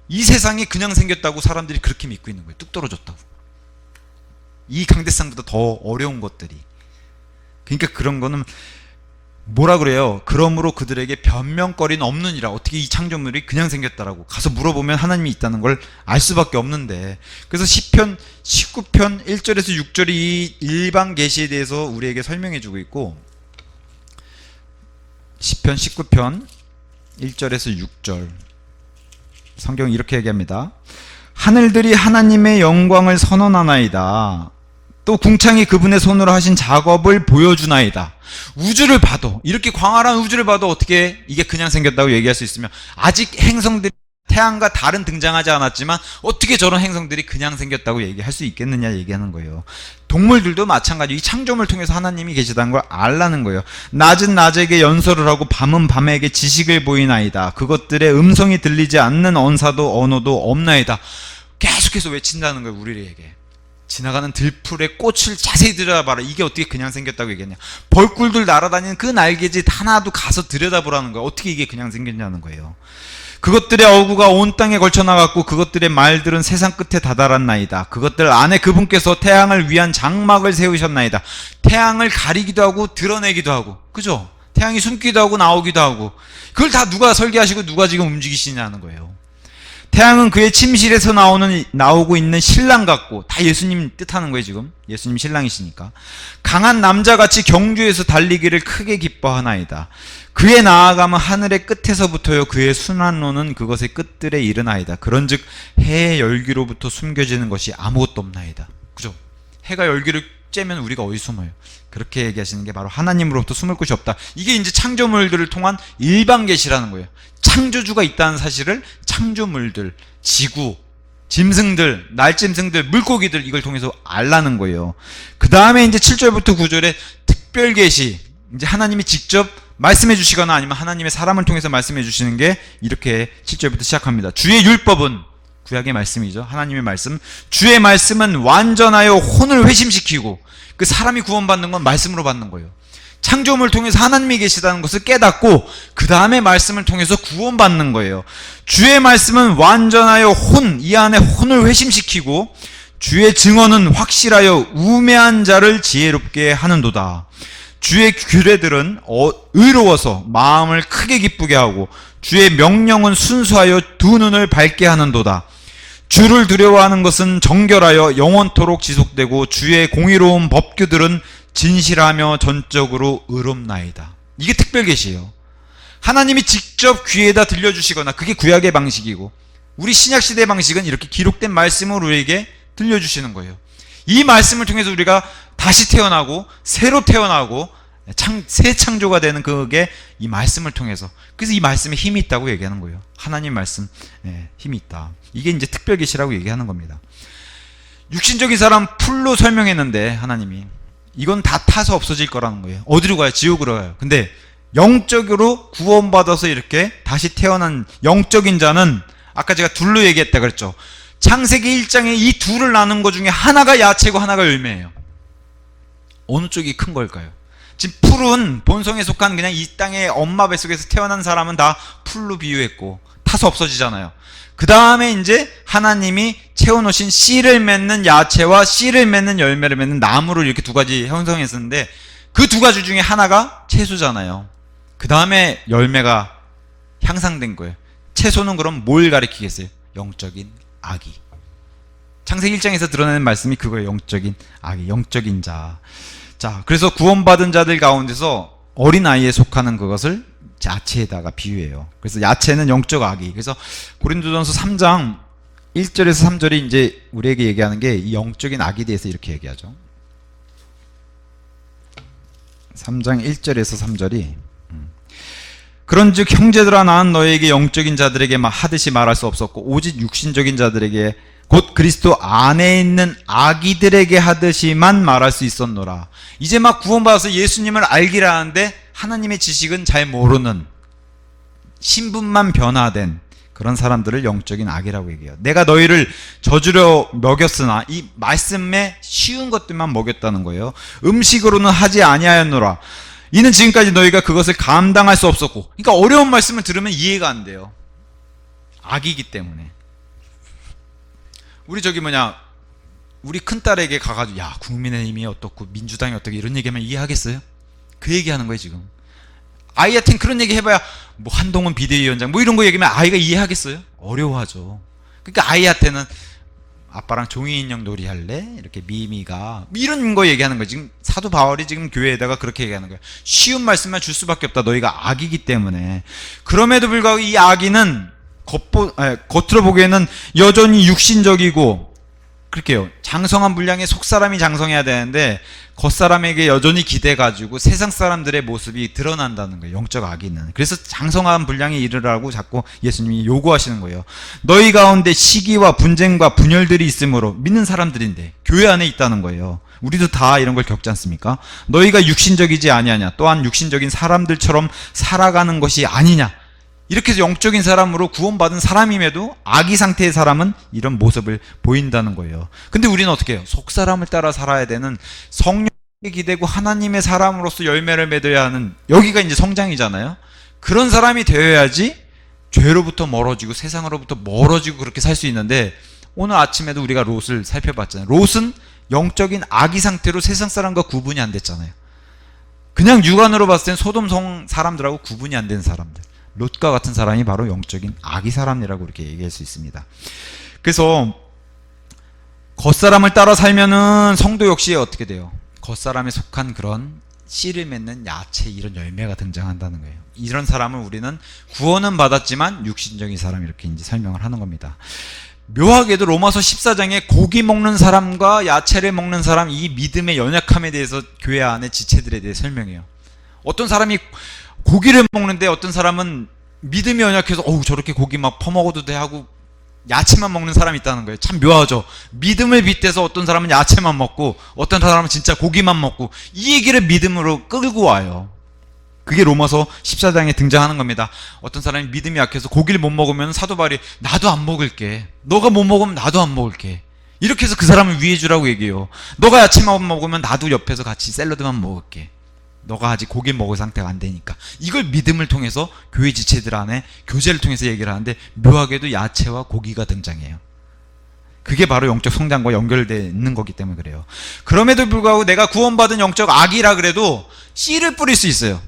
이 세상이 그냥 생겼다고 사람들이 그렇게 믿고 있는 거예요. 뚝 떨어졌다고. 이 강대상보다 더 어려운 것들이. 그러니까 그런 거는 뭐라 그래요? 그러므로 그들에게 변명거리는 없느니라. 어떻게 이 창조물이 그냥 생겼다라고 가서 물어보면 하나님이 있다는 걸 알 수밖에 없는데. 그래서 시편 19편 1절에서 6절이 이 일반 계시에 대해서 우리에게 설명해 주고 있고, 시편 19편 1절에서 6절 성경이 이렇게 얘기합니다. 하늘들이 하나님의 영광을 선언하나이다. 또 궁창이 그분의 손으로 하신 작업을 보여주나이다. 우주를 봐도, 이렇게 광활한 우주를 봐도 어떻게 이게 그냥 생겼다고 얘기할 수 있으며, 아직 행성들이 태양과 달은 등장하지 않았지만 어떻게 저런 행성들이 그냥 생겼다고 얘기할 수 있겠느냐 얘기하는 거예요. 동물들도 마찬가지. 이 창조물 통해서 하나님이 계시다는 걸 알라는 거예요. 낮은 낮에게 연설을 하고 밤은 밤에게 지식을 보이나이다. 그것들의 음성이 들리지 않는 언사도 언어도 없나이다. 계속해서 외친다는 거예요, 우리에게. 지나가는 들풀의 꽃을 자세히 들여다봐라. 이게 어떻게 그냥 생겼다고 얘기했냐. 벌꿀들 날아다니는 그 날개짓 하나도 가서 들여다보라는 거예요. 어떻게 이게 그냥 생겼냐는 거예요. 그것들의 어구가 온 땅에 걸쳐 나갔고 그것들의 말들은 세상 끝에 다다랐나이다. 그것들 안에 그분께서 태양을 위한 장막을 세우셨나이다. 태양을 가리기도 하고 드러내기도 하고, 그죠? 태양이 숨기도 하고 나오기도 하고, 그걸 다 누가 설계하시고 누가 지금 움직이시냐는 거예요. 태양은 그의 침실에서 나오고 있는 신랑 같고, 다 예수님 뜻하는 거예요 지금. 예수님 신랑이시니까. 강한 남자같이 경주에서 달리기를 크게 기뻐하나이다. 그의 나아감은 하늘의 끝에서부터요 그의 순환로는 그것의 끝들에 이르나이다. 그런즉 해의 열기로부터 숨겨지는 것이 아무것도 없나이다. 그죠? 해가 열기를 쬐면 우리가 어디 숨어요? 그렇게 얘기하시는 게 바로 하나님으로부터 숨을 곳이 없다. 이게 이제 창조물들을 통한 일반 계시라는 거예요. 창조주가 있다는 사실을 창조물들, 지구, 짐승들, 날짐승들, 물고기들 이걸 통해서 알라는 거예요. 그 다음에 이제 7절부터 9절에 특별 계시, 이제 하나님이 직접 말씀해 주시거나 아니면 하나님의 사람을 통해서 말씀해 주시는 게 이렇게 7절부터 시작합니다. 주의 율법은 구약의 말씀이죠. 하나님의 말씀. 주의 말씀은 완전하여 혼을 회심시키고, 그 사람이 구원받는 건 말씀으로 받는 거예요. 창조물을 통해서 하나님이 계시다는 것을 깨닫고 그 다음에 말씀을 통해서 구원받는 거예요. 주의 말씀은 완전하여 이 안에 혼을 회심시키고, 주의 증언은 확실하여 우매한 자를 지혜롭게 하는도다. 주의 규례들은 의로워서 마음을 크게 기쁘게 하고, 주의 명령은 순수하여 두 눈을 밝게 하는도다. 주를 두려워하는 것은 정결하여 영원토록 지속되고, 주의 공의로운 법규들은 진실하며 전적으로 의롭나이다. 이게 특별 계시예요. 하나님이 직접 귀에다 들려주시거나, 그게 구약의 방식이고, 우리 신약시대의 방식은 이렇게 기록된 말씀을 우리에게 들려주시는 거예요. 이 말씀을 통해서 우리가 다시 태어나고 새로 태어나고 새 창조가 되는 그게 이 말씀을 통해서. 그래서 이 말씀에 힘이 있다고 얘기하는 거예요. 하나님 말씀 힘이 있다. 이게 이제 특별 계시라고 얘기하는 겁니다. 육신적인 사람 풀로 설명했는데 하나님이 이건 다 타서 없어질 거라는 거예요. 어디로 가요? 지옥으로 가요. 근데 영적으로 구원받아서 이렇게 다시 태어난 영적인 자는 아까 제가 둘로 얘기했다 그랬죠. 창세기 1장에 이 둘을 나눈 것 중에 하나가 야채고 하나가 열매예요. 어느 쪽이 큰 걸까요? 지금 풀은 본성에 속한 그냥 이 땅의 엄마 뱃속에서 태어난 사람은 다 풀로 비유했고 타서 없어지잖아요. 그 다음에 이제 하나님이 채워놓으신 씨를 맺는 야채와 씨를 맺는 열매를 맺는 나무를 이렇게 두 가지 형성했었는데, 그 두 가지 중에 하나가 채소잖아요. 그 다음에 열매가 향상된 거예요. 채소는 그럼 뭘 가리키겠어요? 영적인 아기. 창세기 1장에서 드러내는 말씀이 그거예요. 영적인 아기, 영적인 자. 자, 그래서 구원받은 자들 가운데서 어린아이에 속하는 그것을 야채에다가 비유해요. 그래서 야채는 영적 아기. 그래서 고린도전서 3장 1절에서 3절이 이제 우리에게 얘기하는 게 이 영적인 아기에 대해서 이렇게 얘기하죠. 3장 1절에서 3절이 그런즉 형제들아 나는 너에게 영적인 자들에게 하듯이 말할 수 없었고 오직 육신적인 자들에게 곧 그리스도 안에 있는 아기들에게 하듯이만 말할 수 있었노라. 이제 막 구원받아서 예수님을 알기를 하는데 하나님의 지식은 잘 모르는, 신분만 변화된 그런 사람들을 영적인 아기라고 얘기해요. 내가 너희를 저주려 먹였으나, 이 말씀에 쉬운 것들만 먹였다는 거예요. 음식으로는 하지 아니하였노라. 이는 지금까지 너희가 그것을 감당할 수 없었고. 그러니까 어려운 말씀을 들으면 이해가 안 돼요. 아기이기 때문에. 우리 큰딸에게 가가지고 야 국민의힘이 어떻고 민주당이 어떻고 이런 얘기하면 이해하겠어요? 그 얘기하는 거예요 지금. 아이한테는 그런 얘기 해봐야 뭐 한동훈 비대위원장 뭐 이런 거 얘기하면 아이가 이해하겠어요? 어려워하죠. 그러니까 아이한테는 아빠랑 종이인형 놀이 할래? 이렇게 미미가 이런 거 얘기하는 거예요. 지금 사도 바울이 지금 교회에다가 그렇게 얘기하는 거예요. 쉬운 말씀만 줄 수밖에 없다. 너희가 아기이기 때문에. 그럼에도 불구하고 이 아기는 겉으로 보기에는 여전히 육신적이고, 그렇게요. 장성한 분량의 속사람이 장성해야 되는데 겉사람에게 여전히 기대가지고 세상 사람들의 모습이 드러난다는 거예요. 영적 아기는. 그래서 장성한 분량에 이르라고 자꾸 예수님이 요구하시는 거예요. 너희 가운데 시기와 분쟁과 분열들이 있으므로, 믿는 사람들인데 교회 안에 있다는 거예요. 우리도 다 이런 걸 겪지 않습니까? 너희가 육신적이지 아니하냐, 또한 육신적인 사람들처럼 살아가는 것이 아니냐. 이렇게 해서 영적인 사람으로 구원받은 사람임에도 아기 상태의 사람은 이런 모습을 보인다는 거예요. 근데 우리는 어떻게 해요? 속사람을 따라 살아야 되는, 성령에 기대고 하나님의 사람으로서 열매를 맺어야 하는, 여기가 이제 성장이잖아요. 그런 사람이 되어야지 죄로부터 멀어지고 세상으로부터 멀어지고 그렇게 살 수 있는데, 오늘 아침에도 우리가 롯을 살펴봤잖아요. 롯은 영적인 아기 상태로 세상 사람과 구분이 안 됐잖아요. 그냥 육안으로 봤을 땐 소돔 성 사람들하고 구분이 안 되는 사람들. 롯과 같은 사람이 바로 영적인 아기 사람이라고 이렇게 얘기할 수 있습니다. 그래서 겉사람을 따라 살면은 성도 역시 어떻게 돼요? 겉사람에 속한 그런 씨를 맺는 야채, 이런 열매가 등장한다는 거예요. 이런 사람을 우리는 구원은 받았지만 육신적인 사람, 이렇게 이제 설명을 하는 겁니다. 묘하게도 로마서 14장에 고기 먹는 사람과 야채를 먹는 사람, 이 믿음의 연약함에 대해서 교회 안의 지체들에 대해 설명해요. 어떤 사람이 고기를 먹는데 어떤 사람은 믿음이 연약해서 저렇게 고기 막 퍼먹어도 돼 하고 야채만 먹는 사람이 있다는 거예요. 참 묘하죠. 믿음을 빗대서 어떤 사람은 야채만 먹고 어떤 사람은 진짜 고기만 먹고, 이 얘기를 믿음으로 끌고 와요. 그게 로마서 14장에 등장하는 겁니다. 어떤 사람이 믿음이 약해서 고기를 못 먹으면 사도 바울이 나도 안 먹을게, 너가 못 먹으면 나도 안 먹을게, 이렇게 해서 그 사람을 위해 주라고 얘기해요. 너가 야채만 먹으면 나도 옆에서 같이 샐러드만 먹을게, 너가 아직 고기를 먹을 상태가 안 되니까. 이걸 믿음을 통해서 교회 지체들 안에 교제를 통해서 얘기를 하는데, 묘하게도 야채와 고기가 등장해요. 그게 바로 영적 성장과 연결되어 있는 거기 때문에 그래요. 그럼에도 불구하고 내가 구원받은 영적 아기라 그래도 씨를 뿌릴 수 있어요.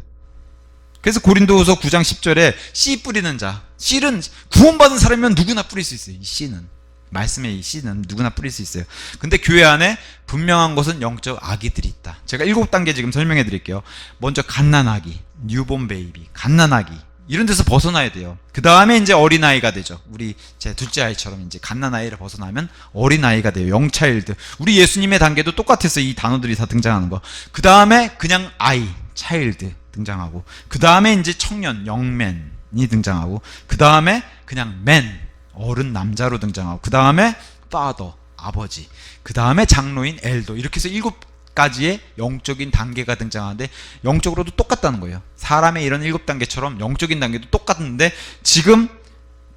그래서 고린도후서 9장 10절에 씨 뿌리는 자, 씨는 구원받은 사람이면 누구나 뿌릴 수 있어요. 이 씨는, 말씀의 이 씨는 누구나 뿌릴 수 있어요. 근데 교회 안에 분명한 것은 영적 아기들이 있다. 제가 7단계 지금 설명해 드릴게요. 먼저 갓난아기, 뉴본 베이비, 갓난아기, 이런 데서 벗어나야 돼요. 그 다음에 이제 어린아이가 되죠. 우리 제 둘째 아이처럼 이제 갓난아이를 벗어나면 어린아이가 돼요. 영차일드. 우리 예수님의 단계도 똑같았어요. 이 단어들이 다 등장하는 거. 그 다음에 그냥 아이, 차일드 등장하고, 그 다음에 이제 청년, 영맨이 등장하고, 그 다음에 그냥 맨, 어른 남자로 등장하고, 그 다음에 파더, 아버지, 그 다음에 장로인 엘더, 이렇게 해서 7가지의 영적인 단계가 등장하는데, 영적으로도 똑같다는 거예요. 사람의 이런 7단계처럼 영적인 단계도 똑같은데, 지금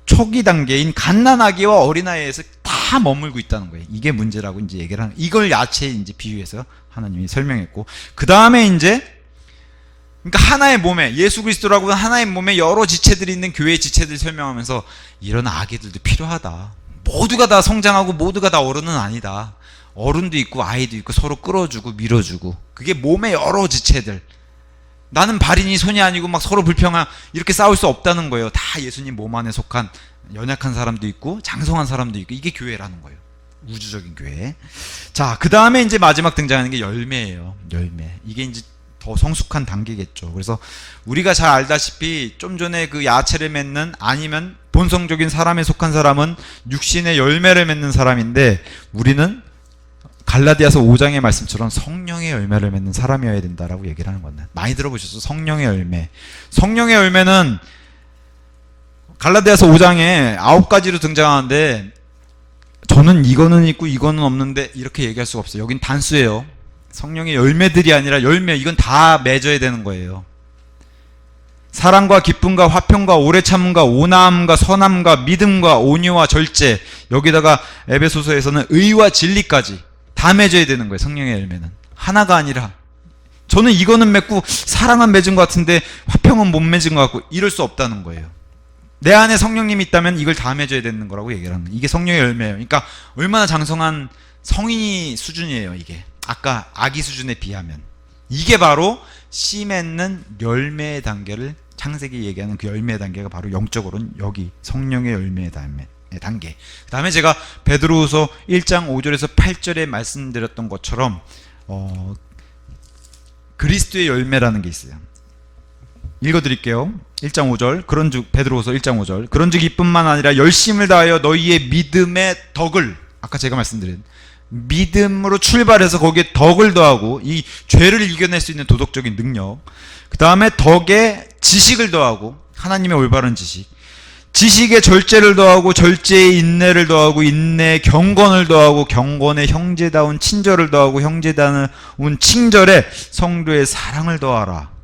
초기 단계인 갓난아기와 어린아이에서 다 머물고 있다는 거예요. 이게 문제라고 이제 얘기를 하는, 이걸 야채에 이제 비유해서 하나님이 설명했고, 그 다음에 이제 그러니까 하나의 몸에, 예수 그리스도라고 하는 하나의 몸에 여러 지체들이 있는 교회의 지체들 설명하면서 이런 아기들도 필요하다. 모두가 다 성장하고 모두가 다 어른은 아니다. 어른도 있고 아이도 있고 서로 끌어주고 밀어주고, 그게 몸의 여러 지체들. 나는 발이니 손이 아니고 막 서로 불평하 이렇게 싸울 수 없다는 거예요. 다 예수님 몸 안에 속한 연약한 사람도 있고 장성한 사람도 있고, 이게 교회라는 거예요. 우주적인 교회. 자, 그 다음에 이제 마지막 등장하는 게 열매예요. 열매. 이게 이제 더 성숙한 단계겠죠. 그래서 우리가 잘 알다시피 좀 전에 그 야채를 맺는, 아니면 본성적인 사람에 속한 사람은 육신의 열매를 맺는 사람인데, 우리는 갈라디아서 5장의 말씀처럼 성령의 열매를 맺는 사람이어야 된다라고 얘기를 하는 건데, 많이 들어보셨죠? 성령의 열매. 성령의 열매는 갈라디아서 5장에 9가지로 등장하는데, 저는 이거는 있고 이거는 없는데 이렇게 얘기할 수가 없어요. 여긴 단수예요. 성령의 열매들이 아니라 열매, 이건 다 맺어야 되는 거예요. 사랑과 기쁨과 화평과 오래 참음과 온화함과 선함과 믿음과 온유와 절제, 여기다가 에베소서에서는 의와 진리까지 다 맺어야 되는 거예요. 성령의 열매는 하나가 아니라, 저는 이거는 맺고 사랑은 맺은 것 같은데 화평은 못 맺은 것 같고, 이럴 수 없다는 거예요. 내 안에 성령님이 있다면 이걸 다 맺어야 되는 거라고 얘기를 하는 거예요. 이게 성령의 열매예요. 그러니까 얼마나 장성한 성인이 수준이에요. 이게 아까 아기 수준에 비하면. 이게 바로 씨 맺는 열매의 단계를, 창세기 얘기하는 그 열매의 단계가 바로 영적으로는 여기 성령의 열매의 단계. 그 다음에 제가 베드로후서 1장 5절에서 8절에 말씀드렸던 것처럼 그리스도의 열매라는 게 있어요. 읽어드릴게요. 1장 5절. 그런즉, 베드로후서 1장 5절. 그런즉 이뿐만 아니라 열심을 다하여 너희의 믿음의 덕을, 아까 제가 말씀드린 믿음으로 출발해서 거기에 덕을 더하고, 이 죄를 이겨낼 수 있는 도덕적인 능력, 그 다음에 덕에 지식을 더하고, 하나님의 올바른 지식, 지식에 절제를 더하고, 절제에 인내를 더하고, 인내에 경건을 더하고, 경건에 형제다운 친절을 더하고, 형제다운 친절에 성도의 사랑을 더하라.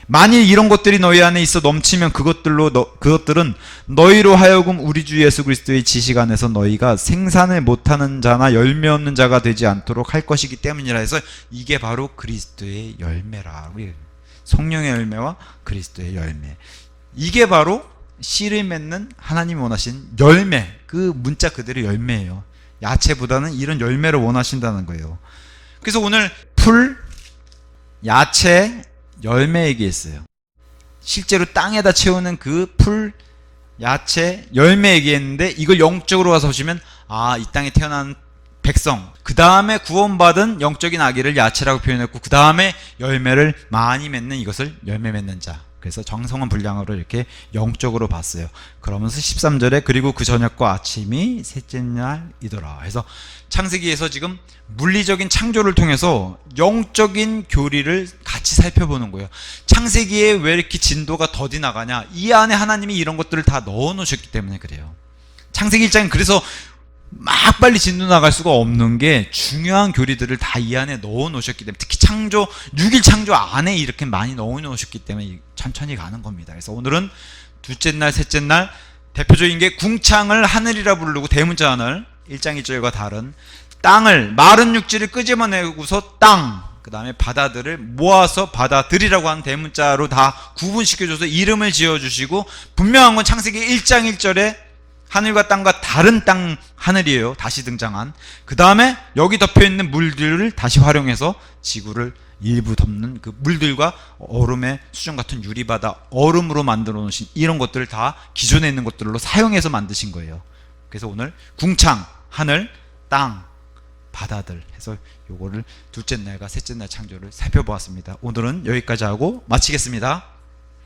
만일 이런 것들이 너희 안에 있어 넘치면 그것들은 너희로 하여금 우리 주 예수 그리스도의 지식 안에서 너희가 생산을 못하는 자나 열매 없는 자가 되지 않도록 할 것이기 때문이라 해서, 이게 바로 그리스도의 열매라. 성령의 열매와 그리스도의 열매. 이게 바로 씨를 맺는 하나님이 원하신 열매, 그 문자 그대로 열매예요. 야채보다는 이런 열매를 원하신다는 거예요. 그래서 오늘 풀, 야채, 열매 얘기했어요. 실제로 땅에다 채우는 그 풀, 야채, 열매 얘기했는데 이걸 영적으로 와서 보시면 이 땅에 태어난 백성, 그 다음에 구원받은 영적인 아기를 야채라고 표현했고 그 다음에 열매를 많이 맺는 이것을 열매 맺는 자. 그래서 정성은 분량으로 이렇게 영적으로 봤어요. 그러면서 13절에 그리고 그 저녁과 아침이 셋째 날이더라. 그래서 창세기에서 지금 물리적인 창조를 통해서 영적인 교리를 같이 살펴보는 거예요. 창세기에 왜 이렇게 진도가 더디 나가냐? 이 안에 하나님이 이런 것들을 다 넣어 놓으셨기 때문에 그래요. 창세기 1장은 그래서 막 빨리 진도 나갈 수가 없는 게 중요한 교리들을 다 이 안에 넣어 놓으셨기 때문에, 특히 창조 6일 창조 안에 이렇게 많이 넣어 놓으셨기 때문에 천천히 가는 겁니다. 그래서 오늘은 둘째 날 셋째 날 대표적인 게 궁창을 하늘이라 부르고 대문자 하늘, 1장 1절과 다른 땅을, 마른 육지를 끄집어내고서 땅, 그 다음에 바다들을 모아서 바다들이라고 하는 대문자로 다 구분시켜줘서 이름을 지어주시고, 분명한 건 창세기 1장 1절에 하늘과 땅과 다른 땅 하늘이에요. 다시 등장한. 그 다음에 여기 덮여있는 물들을 다시 활용해서 지구를 일부 덮는 그 물들과 얼음의 수정 같은 유리바다, 얼음으로 만들어 놓으신 이런 것들을 다 기존에 있는 것들로 사용해서 만드신 거예요. 그래서 오늘 궁창, 하늘, 땅, 바다들 해서 요거를 둘째 날과 셋째 날 창조를 살펴보았습니다. 오늘은 여기까지 하고 마치겠습니다.